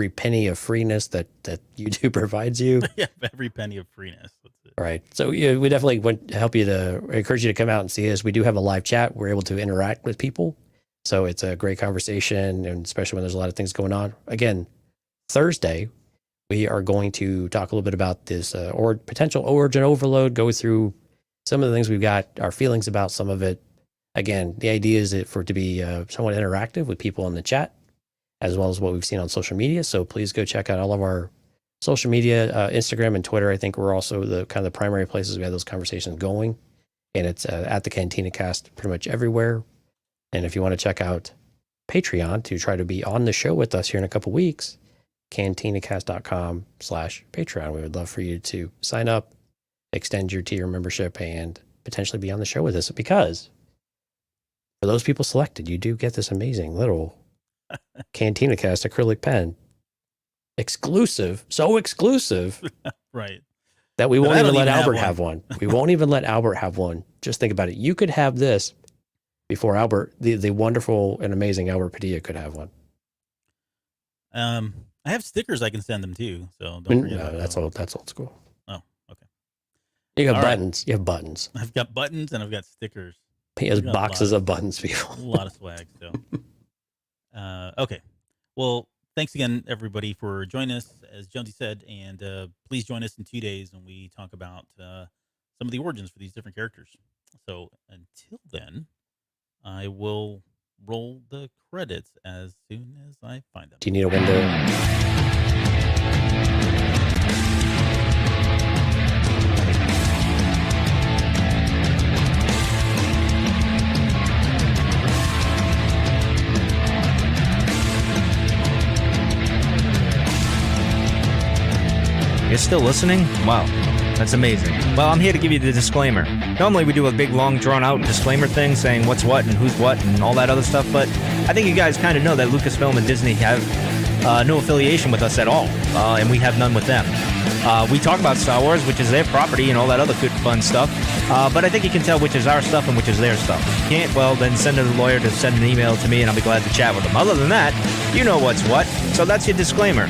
penny of freeness that YouTube provides you. Yeah, every penny of freeness. That's it. Right. So yeah, we definitely want to encourage you to come out and see us. We do have a live chat. We're able to interact with people. So it's a great conversation, and especially when there's a lot of things going on. Again, Thursday, we are going to talk a little bit about this or potential origin overload, go through some of the things we've got, our feelings about some of it. Again, the idea is for it to be somewhat interactive with people in the chat, as well as what we've seen on social media. So please go check out all of our social media, Instagram and Twitter. I think we're also the kind of the primary places we have those conversations going. And it's at the Cantina Cast pretty much everywhere. And if you want to check out Patreon to try to be on the show with us here in a couple weeks, cantinacast.com/Patreon. We would love for you to sign up, extend your tier membership, and potentially be on the show with us, because for those people selected, you do get this amazing little Cantina Cast acrylic pen. Exclusive. So exclusive. Right. That we won't even let Albert have one. We won't even let Albert have one. Just think about it. You could have this before Albert, the wonderful and amazing Albert Padilla could have one. I have stickers I can send them too. So don't forget. No, that's old school. Oh, okay. You got All buttons. Right. You have buttons. I've got buttons and I've got stickers. He has boxes of buttons, people. A lot of swag. So, okay. Well, thanks again, everybody, for joining us, as Jonesy said, and please join us in 2 days when we talk about some of the origins for these different characters. So until then, I will roll the credits as soon as I find them. Do you need a window? You're still listening? Wow, that's amazing. Well, I'm here to give you the disclaimer. Normally we do a big, long, drawn-out disclaimer thing saying what's what and who's what and all that other stuff, but I think you guys kind of know that Lucasfilm and Disney have no affiliation with us at all, and we have none with them. We talk about Star Wars, which is their property, and all that other good, fun stuff, but I think you can tell which is our stuff and which is their stuff. If you can't, well, then send a lawyer to send an email to me, and I'll be glad to chat with them. Other than that, you know what's what, so that's your disclaimer.